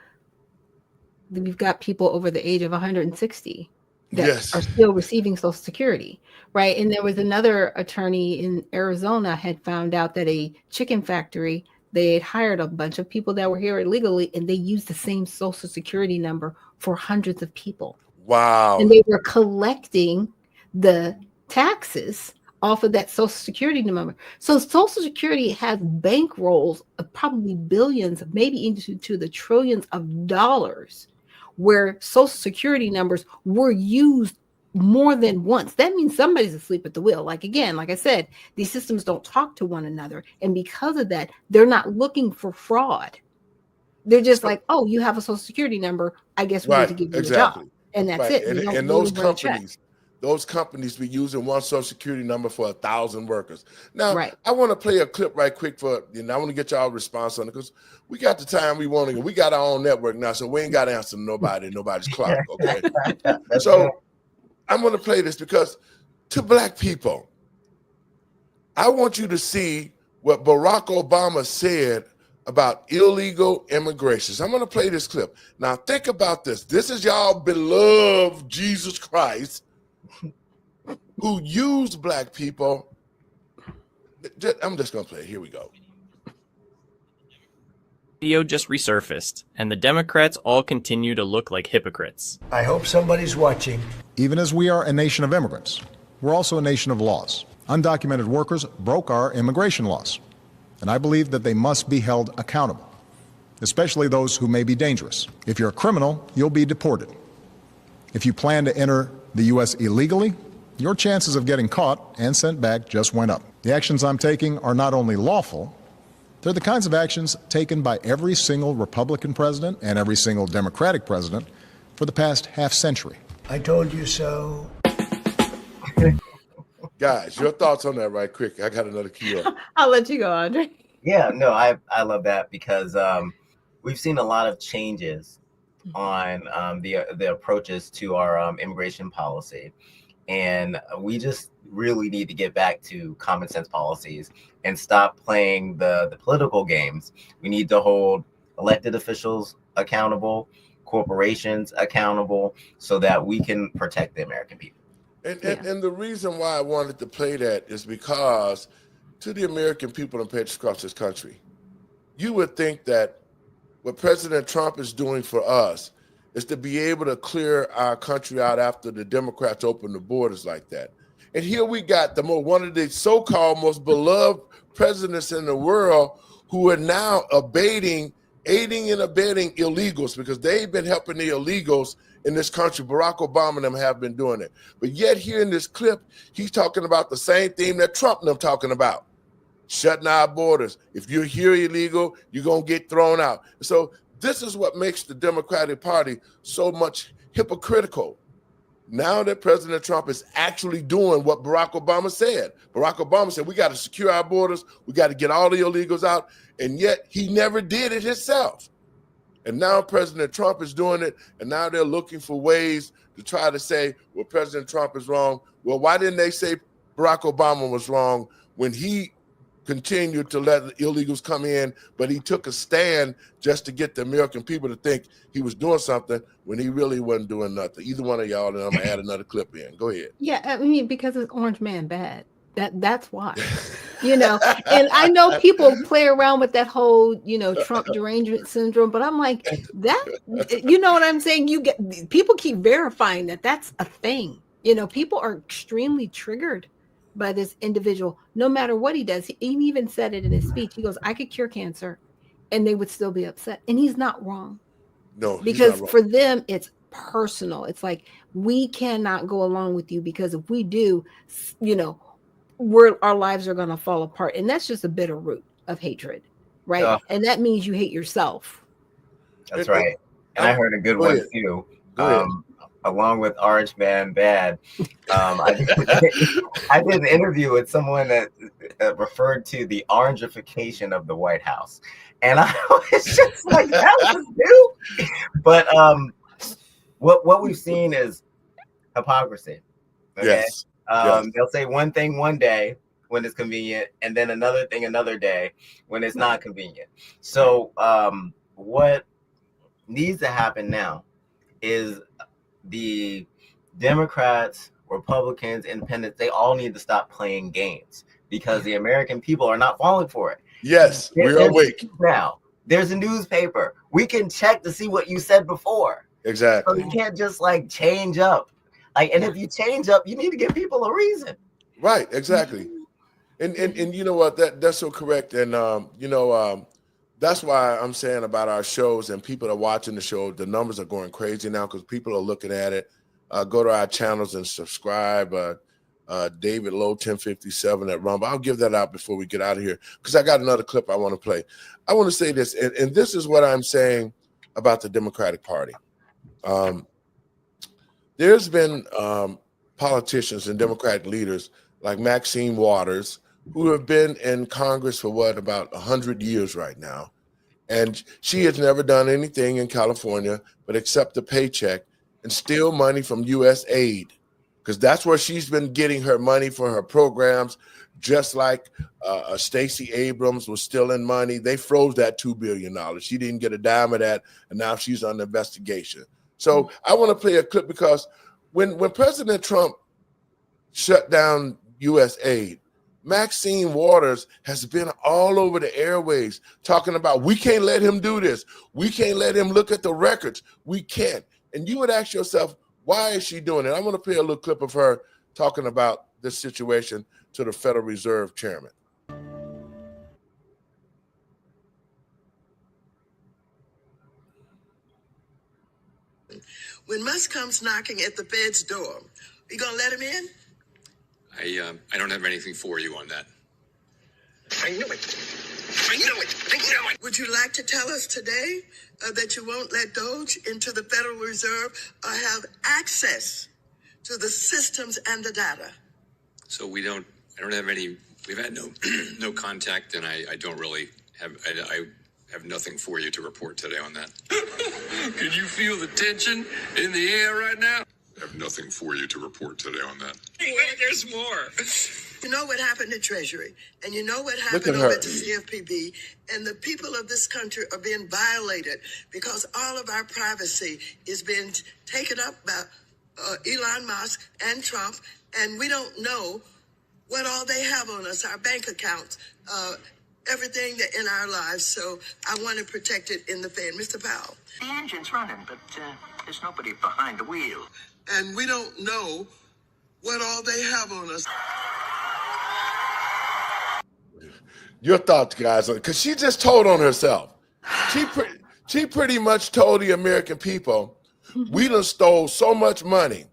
we've got people over the age of 160 that are still receiving Social Security, right? And there was another attorney in Arizona had found out that a chicken factory, they had hired a bunch of people that were here illegally, and they used the same Social Security number for hundreds of people. Wow. And they were collecting the taxes off of that Social Security number. So Social Security has bankrolls of probably billions, maybe into the trillions of dollars, where Social Security numbers were used more than once. That means somebody's asleep at the wheel. Like, again, like I said, these systems don't talk to one another. And because of that, they're not looking for fraud. They're just like, oh, you have a Social Security number, I guess we need to give you a job. And that's it. And those companies be using one Social Security number for 1,000 workers. Now, I want to play a clip right quick I want to get y'all response on it, because we got the time we want to. We got our own network now, so we ain't got to answer nobody's clock, okay? So I'm going to play this because to black people, I want you to see what Barack Obama said about illegal immigration. I'm going to play this clip. Now, think about this. This is y'all beloved Jesus Christ, who used black people. I'm just going to play it. Here we go. Video just resurfaced, and the Democrats all continue to look like hypocrites. I hope somebody's watching. Even as we are a nation of immigrants, we're also a nation of laws. Undocumented workers broke our immigration laws, and I believe that they must be held accountable, especially those who may be dangerous. If you're a criminal, you'll be deported. If you plan to enter the U.S. illegally, your chances of getting caught and sent back just went up. The actions I'm taking are not only lawful, they're the kinds of actions taken by every single Republican president and every single Democratic president for the past half century. I told you so. Guys, your thoughts on that right quick. I got another key up. I'll let you go, Andre. Yeah, no, I love that because we've seen a lot of changes on the approaches to our immigration policy. And we just really need to get back to common sense policies and stop playing the political games. We need to hold elected officials accountable, corporations accountable, so that we can protect the American people. And the reason why I wanted to play that is because to the American people and patriots across this country, you would think that what President Trump is doing for us is to be able to clear our country out after the Democrats open the borders like that. And here we got one of the so-called most beloved presidents in the world who are now aiding and abetting illegals because they've been helping the illegals in this country. Barack Obama and them have been doing it. But yet here in this clip, he's talking about the same theme that Trump and them talking about, shutting our borders. If you're here illegal, you're going to get thrown out. So this is what makes the Democratic Party so much hypocritical. Now that President Trump is actually doing what Barack Obama said. Barack Obama said, we got to secure our borders. We got to get all the illegals out. And yet he never did it himself. And now President Trump is doing it. And now they're looking for ways to try to say, well, President Trump is wrong. Well, why didn't they say Barack Obama was wrong when he continued to let the illegals come in, but he took a stand just to get the American people to think he was doing something when he really wasn't doing nothing. Either one of y'all, and I'm gonna add another clip in. Go ahead. Yeah, I mean, because it's Orange Man bad. That's why. And I know people play around with that whole, Trump derangement syndrome, but I'm like, that, you know what I'm saying? People keep verifying that that's a thing. People are extremely triggered by this individual, no matter what he does. He even said it in his speech. He goes, I could cure cancer and they would still be upset. And he's not wrong. No, because for them, it's personal. It's like, we cannot go along with you because if we do, our lives are going to fall apart. And that's just a bitter root of hatred, right? And that means you hate yourself. That's right. And I heard a good one too. Along with Orange Man Bad, I did an interview with someone that referred to the orangification of the White House, and I was just like, that was new. But what we've seen is hypocrisy. Okay? Yes. They'll say one thing one day when it's convenient, and then another thing another day when it's not convenient. So what needs to happen now is the Democrats, Republicans, Independents, they all need to stop playing games because the American people are not falling for it. Yes, we're awake. Now, there's a newspaper. We can check to see what you said before. Exactly. So you can't just change up. And if you change up, you need to give people a reason. Right, exactly. And you know what? That's so correct. And that's why I'm saying about our shows and people are watching the show. The numbers are going crazy now because people are looking at it. Go to our channels and subscribe. David Lowe 1057 at Rumble. I'll give that out before we get out of here because I got another clip I want to play. I want to say this, and this is what I'm saying about the Democratic Party. There's been politicians and Democratic leaders like Maxine Waters who have been in Congress for about 100 years right now. And she has never done anything in California but accept a paycheck and steal money from U.S. aid, because that's where she's been getting her money for her programs, just like Stacey Abrams was stealing money. They froze that $2 billion. She didn't get a dime of that, and now she's under investigation. So I want to play a clip because when President Trump shut down U.S. aid, Maxine Waters has been all over the airways talking about, we can't let him do this. We can't let him look at the records. We can't. And you would ask yourself, why is she doing it? I'm going to play a little clip of her talking about this situation to the Federal Reserve Chairman. When Musk comes knocking at the Fed's door, you gonna let him in? I don't have anything for you on that. I know it. I know it. I know it. Would you like to tell us today that you won't let Doge into the Federal Reserve or have access to the systems and the data? So I don't have any, we've had no contact, and I don't really have, I have nothing for you to report today on that. Can you feel the tension in the air right now? I have nothing for you to report today on that. Wait, there's more. You know what happened at Treasury, and you know what Look happened at over her. at the CFPB, and the people of this country are being violated because all of our privacy is being taken up by Elon Musk and Trump, and we don't know what all they have on us, our bank accounts, everything that in our lives. So I want to protect it in the Fed. Mr. Powell. The engine's running, but there's nobody behind the wheel. And we don't know what all they have on us. Your thoughts, guys, because she just told on herself. She pretty much told the American people, we done stole so much money.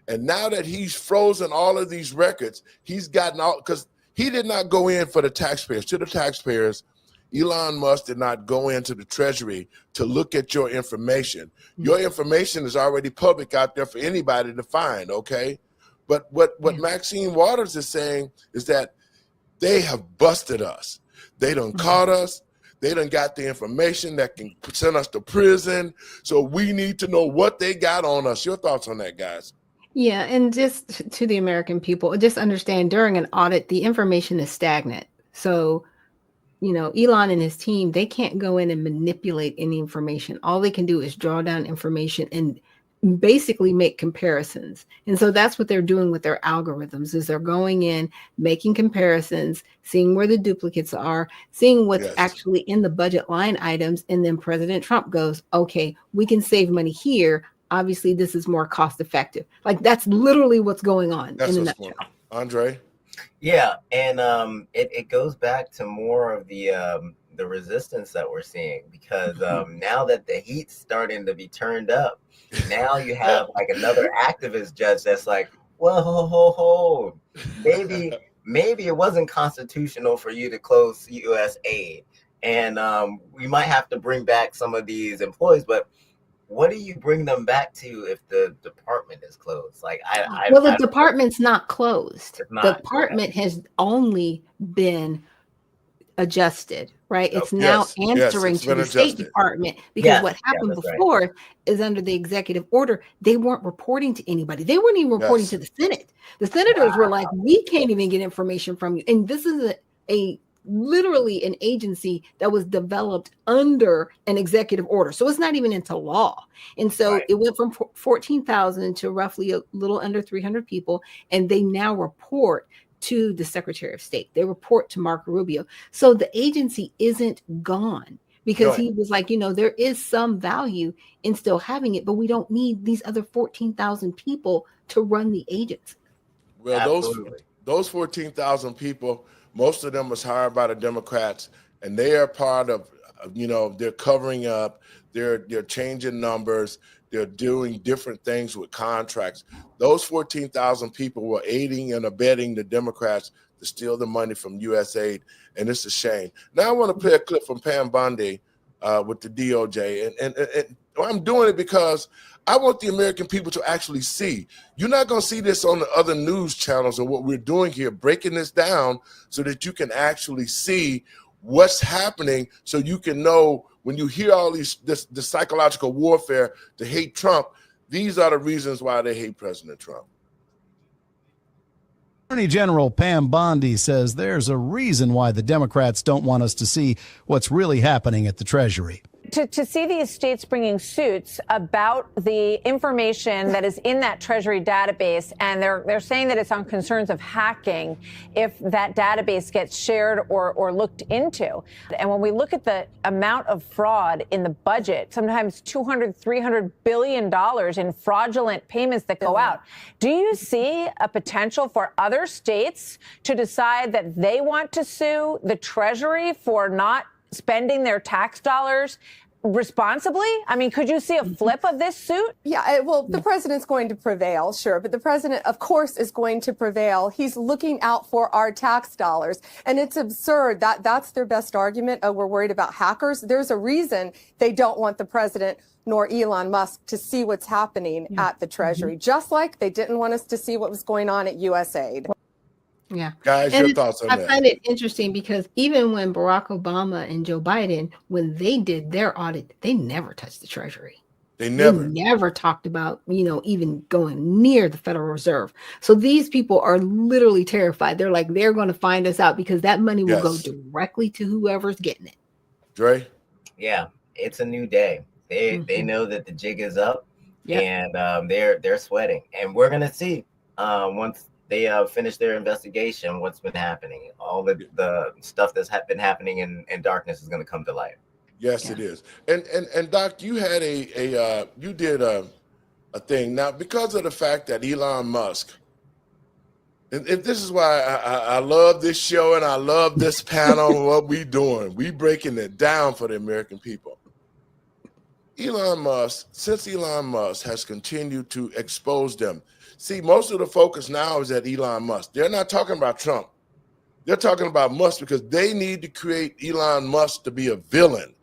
And now that he's frozen all of these records, he's gotten all, because he did not go in for the taxpayers. To the taxpayers, Elon Musk did not go into the Treasury to look at your information. Your information is already public out there for anybody to find, okay? But what Maxine Waters is saying is that they have busted us. They done caught us. They done got the information that can send us to prison. So we need to know what they got on us. Your thoughts on that, guys? Yeah, and just to the American people, just understand during an audit, the information is stagnant. So, Elon and his team, they can't go in and manipulate any information. All they can do is draw down information and basically make comparisons. And so that's what they're doing with their algorithms, is they're going in, making comparisons, seeing where the duplicates are, seeing what's actually in the budget line items. And then President Trump goes, okay, we can save money here. Obviously, this is more cost effective. Like, that's literally what's going on in a nutshell. Andre? Yeah, and it goes back to more of the resistance that we're seeing, because now that the heat's starting to be turned up, now you have like another activist judge that's like, well, maybe it wasn't constitutional for you to close U.S. aid, and we might have to bring back some of these employees, but what do you bring them back to if the department is closed? Like, the department's not closed. The department has only been adjusted, right? It's now answering to the State Department, because what happened before is under the executive order, they weren't reporting to anybody. They weren't even reporting to the Senate. The senators were like, we can't even get information from you. And this is a literally an agency that was developed under an executive order. So it's not even into law. And so it went from 14,000 to roughly a little under 300 people. And they now report to the Secretary of State. They report to Marco Rubio. So the agency isn't gone, because he was like, there is some value in still having it, but we don't need these other 14,000 people to run the agency. Well, those 14,000 people, most of them was hired by the Democrats, and they are part of, they're covering up, they're changing numbers, they're doing different things with contracts. Those 14,000 people were aiding and abetting the Democrats to steal the money from USAID, and it's a shame. Now I want to play a clip from Pam Bondi with the DOJ, and I'm doing it because I want the American people to actually see. You're not going to see this on the other news channels or what we're doing here, breaking this down so that you can actually see what's happening, so you can know when you hear all this psychological warfare to hate Trump, these are the reasons why they hate President Trump. Attorney General Pam Bondi says there's a reason why the Democrats don't want us to see what's really happening at the Treasury. to see these states bringing suits about the information that is in that Treasury database, and they're saying that it's on concerns of hacking if that database gets shared or looked into. And when we look at the amount of fraud in the budget, sometimes $200, $300 billion in fraudulent payments that go out, do you see a potential for other states to decide that they want to sue the Treasury for not spending their tax dollars responsibly? I mean, could you see a flip of this suit? Yeah, well, the president's going to prevail, sure, but the president, of course, is going to prevail. He's looking out for our tax dollars, and it's absurd that that's their best argument. Oh, we're worried about hackers. There's a reason they don't want the president nor Elon Musk to see what's happening at the Treasury, just like they didn't want us to see what was going on at USAID. Yeah. Guys, And your thoughts on I that? find it interesting because even when Barack Obama and Joe Biden, when they did their audit, they never touched the Treasury. They never. They never talked about, even going near the Federal Reserve. So these people are literally terrified. They're like, they're going to find us out because that money will go directly to whoever's getting it. Dre? Yeah, it's a new day. They know that the jig is up, and they're sweating. And we're going to see once they finish their investigation what's been happening. All the stuff that's been happening in darkness is going to come to light. Yes, it is. And Doc, you had you did a thing now because of the fact that Elon Musk, and this is why I love this show and I love this panel. What we doing? We breaking it down for the American people. Since Elon Musk has continued to expose them. See, most of the focus now is at Elon Musk. They're not talking about Trump. They're talking about Musk because they need to create Elon Musk to be a villain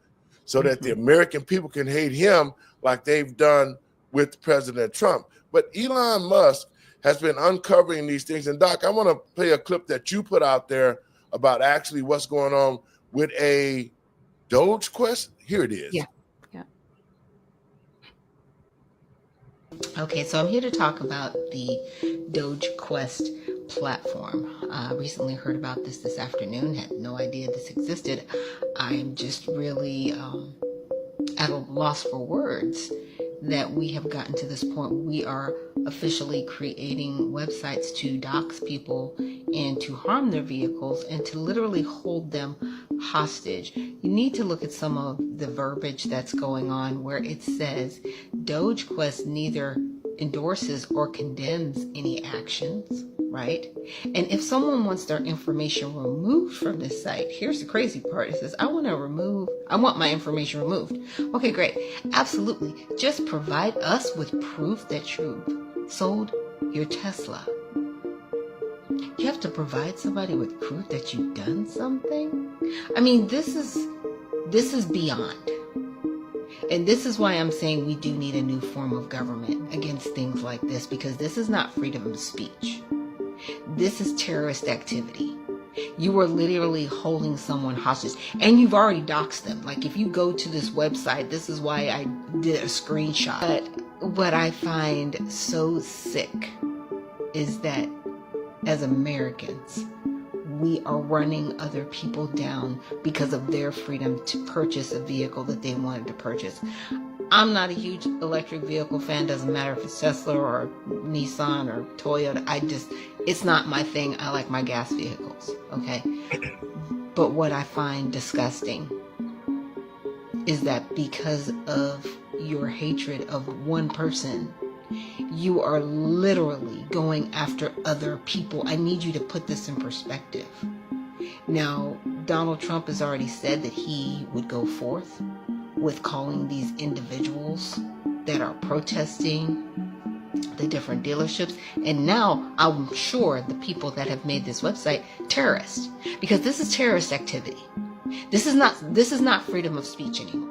so that the American people can hate him like they've done with President Trump. But Elon Musk has been uncovering these things. And Doc, I want to play a clip that you put out there about actually what's going on with a Doge Quest. Here it is. Yeah. Okay, so I'm here to talk about the Doge Quest platform. I recently heard about this afternoon, had no idea this existed. I'm just really at a loss for words that we have gotten to this point. We are officially creating websites to dox people and to harm their vehicles and to literally hold them hostage. You need to look at some of the verbiage that's going on where it says Doge Quest neither endorses or condemns any actions, right? And if someone wants their information removed from this site, here's the crazy part. It says, I want my information removed. Okay, great. Absolutely. Just provide us with proof that you sold your Tesla. You have to provide somebody with proof that you've done something? I mean, this is beyond. And this is why I'm saying we do need a new form of government against things like this, because this is not freedom of speech. This is terrorist activity. You are literally holding someone hostage, and you've already doxed them. Like if you go to this website, this is why I did a screenshot. But what I find so sick is that as Americans, we are running other people down because of their freedom to purchase a vehicle that they wanted to purchase. I'm not a huge electric vehicle fan. Doesn't matter if it's Tesla or Nissan or Toyota. It's not my thing. I like my gas vehicles, okay? But what I find disgusting is that because of your hatred of one person, you are literally going after other people. I need you to put this in perspective. Now, Donald Trump has already said that he would go forth with calling these individuals that are protesting the different dealerships, and now I'm sure the people that have made this website terrorists, because this is terrorist activity. This is not freedom of speech anymore.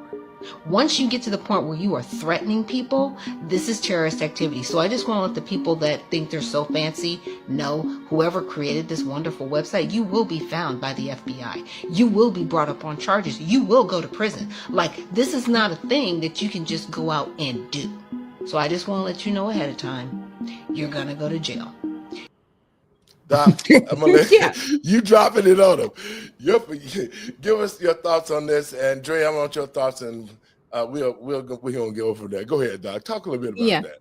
Once you get to the point where you are threatening people, this is terrorist activity. So I just want to let the people that think they're so fancy know, whoever created this wonderful website, you will be found by the FBI. You will be brought up on charges. You will go to prison. Like, this is not a thing that you can just go out and do. So I just want to let you know ahead of time, you're going to go to jail. Doc, I'm gonna let you dropping it on them. Give us your thoughts on this, and Dre, I want your thoughts, and we're gonna go over that. Go ahead, Doc. Talk a little bit about Yeah. that.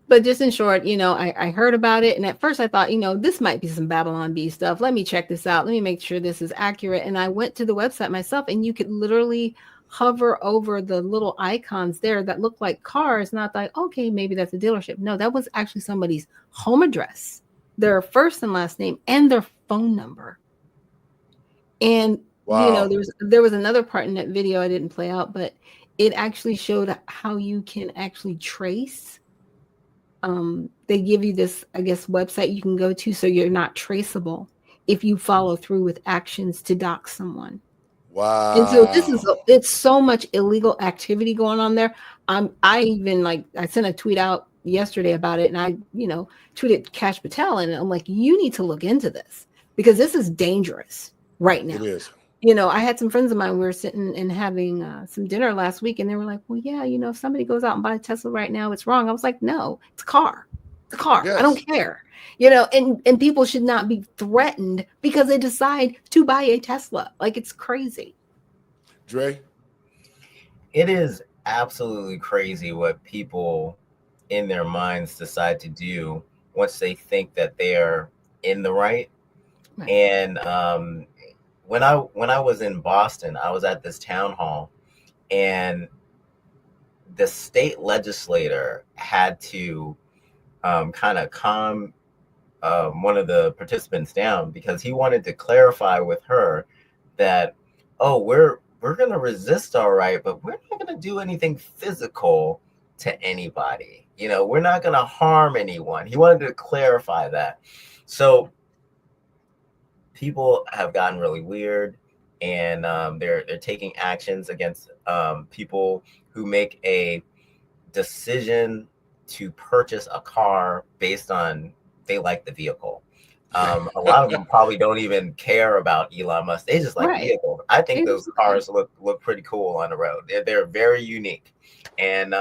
But just in short, I heard about it, and at first I thought, this might be some Babylon Bee stuff. Let me check this out. Let me make sure this is accurate. And I went to the website myself, and you could literally hover over the little icons there that look like cars. And I thought, okay, maybe that's a dealership. No, that was actually somebody's home address, their first and last name, and their phone number. And Wow. there was another part in that video I didn't play out, but it actually showed how you can actually trace. They give you this, I guess, website you can go to so you're not traceable if you follow through with actions to dox someone. And so it's so much illegal activity going on there. I even I sent a tweet out yesterday about it, and I tweeted Cash Patel, and I'm like, you need to look into this because this is dangerous right now. It is. I had some friends of mine, we were sitting and having some dinner last week, and they were like, well, yeah, if somebody goes out and buy a Tesla right now, it's wrong. I was like, no, it's a car. It's a car. Yes. I don't care. And people should not be threatened because they decide to buy a Tesla. It's crazy. Dre? It is absolutely crazy what people in their minds decide to do once they think that they're in the right. And when I was in Boston, I was at this town hall, and the state legislator had to kind of calm one of the participants down because he wanted to clarify with her that, oh, we're going to resist, all right, but we're not going to do anything physical to anybody. We're not going to harm anyone. He wanted to clarify that. So people have gotten really weird, and they're taking actions against people who make a decision to purchase a car based on they like the vehicle. A lot of them probably don't even care about Elon Musk. They just like the vehicle. I think those cars look pretty cool on the road. They're very unique, and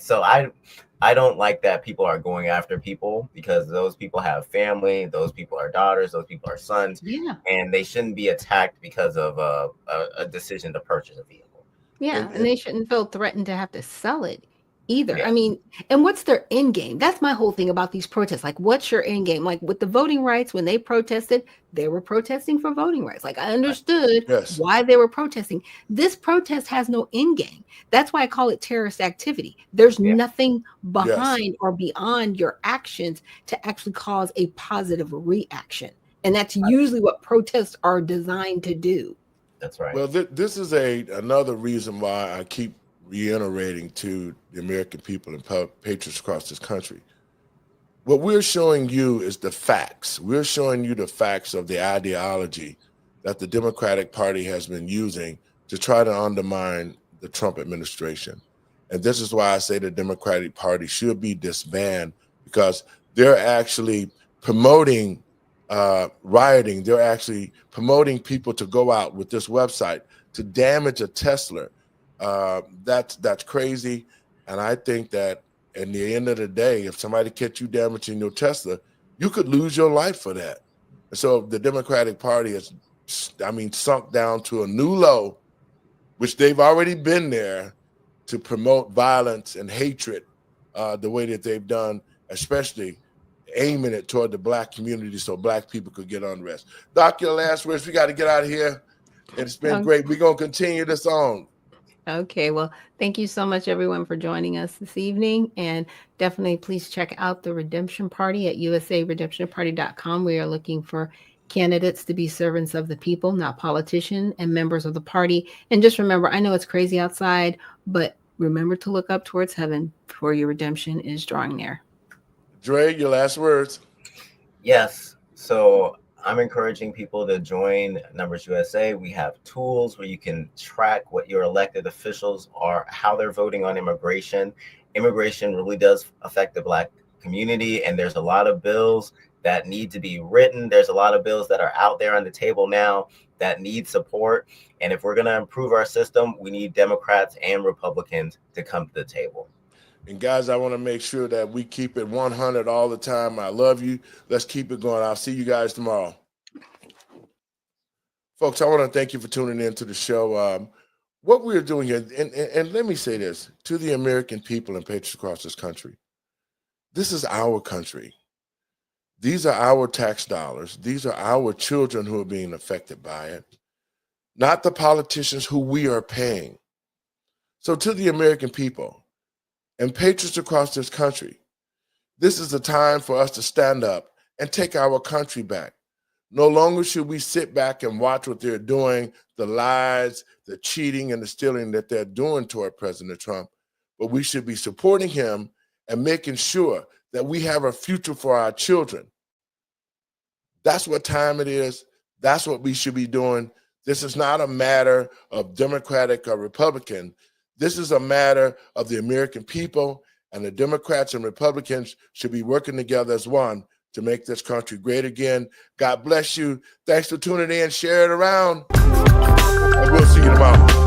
so I don't like that people are going after people because those people have family, those people are daughters, those people are sons, and they shouldn't be attacked because of a decision to purchase a vehicle. Yeah, and they shouldn't feel threatened to have to sell it either. Yeah. I mean, and what's their end game? That's my whole thing about these protests. What's your end game? With the voting rights, when they protested, they were protesting for voting rights. I understood why they were protesting. This protest has no end game. That's why I call it terrorist activity. There's nothing behind or beyond your actions to actually cause a positive reaction. And that's usually what protests are designed to do. That's right. Well, this is another reason why I keep reiterating to the American people and patriots across this country. What we're showing you is the facts. We're showing you the facts of the ideology that the Democratic Party has been using to try to undermine the Trump administration. And this is why I say the Democratic Party should be disbanded, because they're actually promoting rioting. They're actually promoting people to go out with this website to damage a Tesla. That's crazy. And I think that at the end of the day, if somebody catch you damaging your Tesla, you could lose your life for that. And so the Democratic Party has, sunk down to a new low, which they've already been there, to promote violence and hatred the way that they've done, especially aiming it toward the Black community so Black people could get unrest. Doc, your last words. We got to get out of here. It's been great. We're going to continue this on. Okay, well, thank you so much, everyone, for joining us this evening. And definitely please check out the Redemption Party at usaredemptionparty.com. We are looking for candidates to be servants of the people, not politicians, and members of the party. And just remember, I know it's crazy outside, but remember to look up towards heaven, for your redemption is drawing near. Dre, your last words. Yes. So I'm encouraging people to join Numbers USA. We have tools where you can track what your elected officials are, how they're voting on immigration. Immigration really does affect the Black community, and there's a lot of bills that need to be written. There's a lot of bills that are out there on the table now that need support. And if we're going to improve our system, we need Democrats and Republicans to come to the table. And guys, I want to make sure that we keep it 100 all the time. I love you. Let's keep it going. I'll see you guys tomorrow. Folks, I want to thank you for tuning in to the show. What we're doing here, and let me say this to the American people and patriots across this country. This is our country. These are our tax dollars. These are our children who are being affected by it, not the politicians who we are paying. So to the American people and patriots across this country, this is the time for us to stand up and take our country back. No longer should we sit back and watch what they're doing, the lies, the cheating, and the stealing that they're doing toward President Trump, but we should be supporting him and making sure that we have a future for our children. That's what time it is. That's what we should be doing. This is not a matter of Democratic or Republican. This is a matter of the American people, and the Democrats and Republicans should be working together as one to make this country great again. God bless you. Thanks for tuning in. Share it around. And we'll see you tomorrow.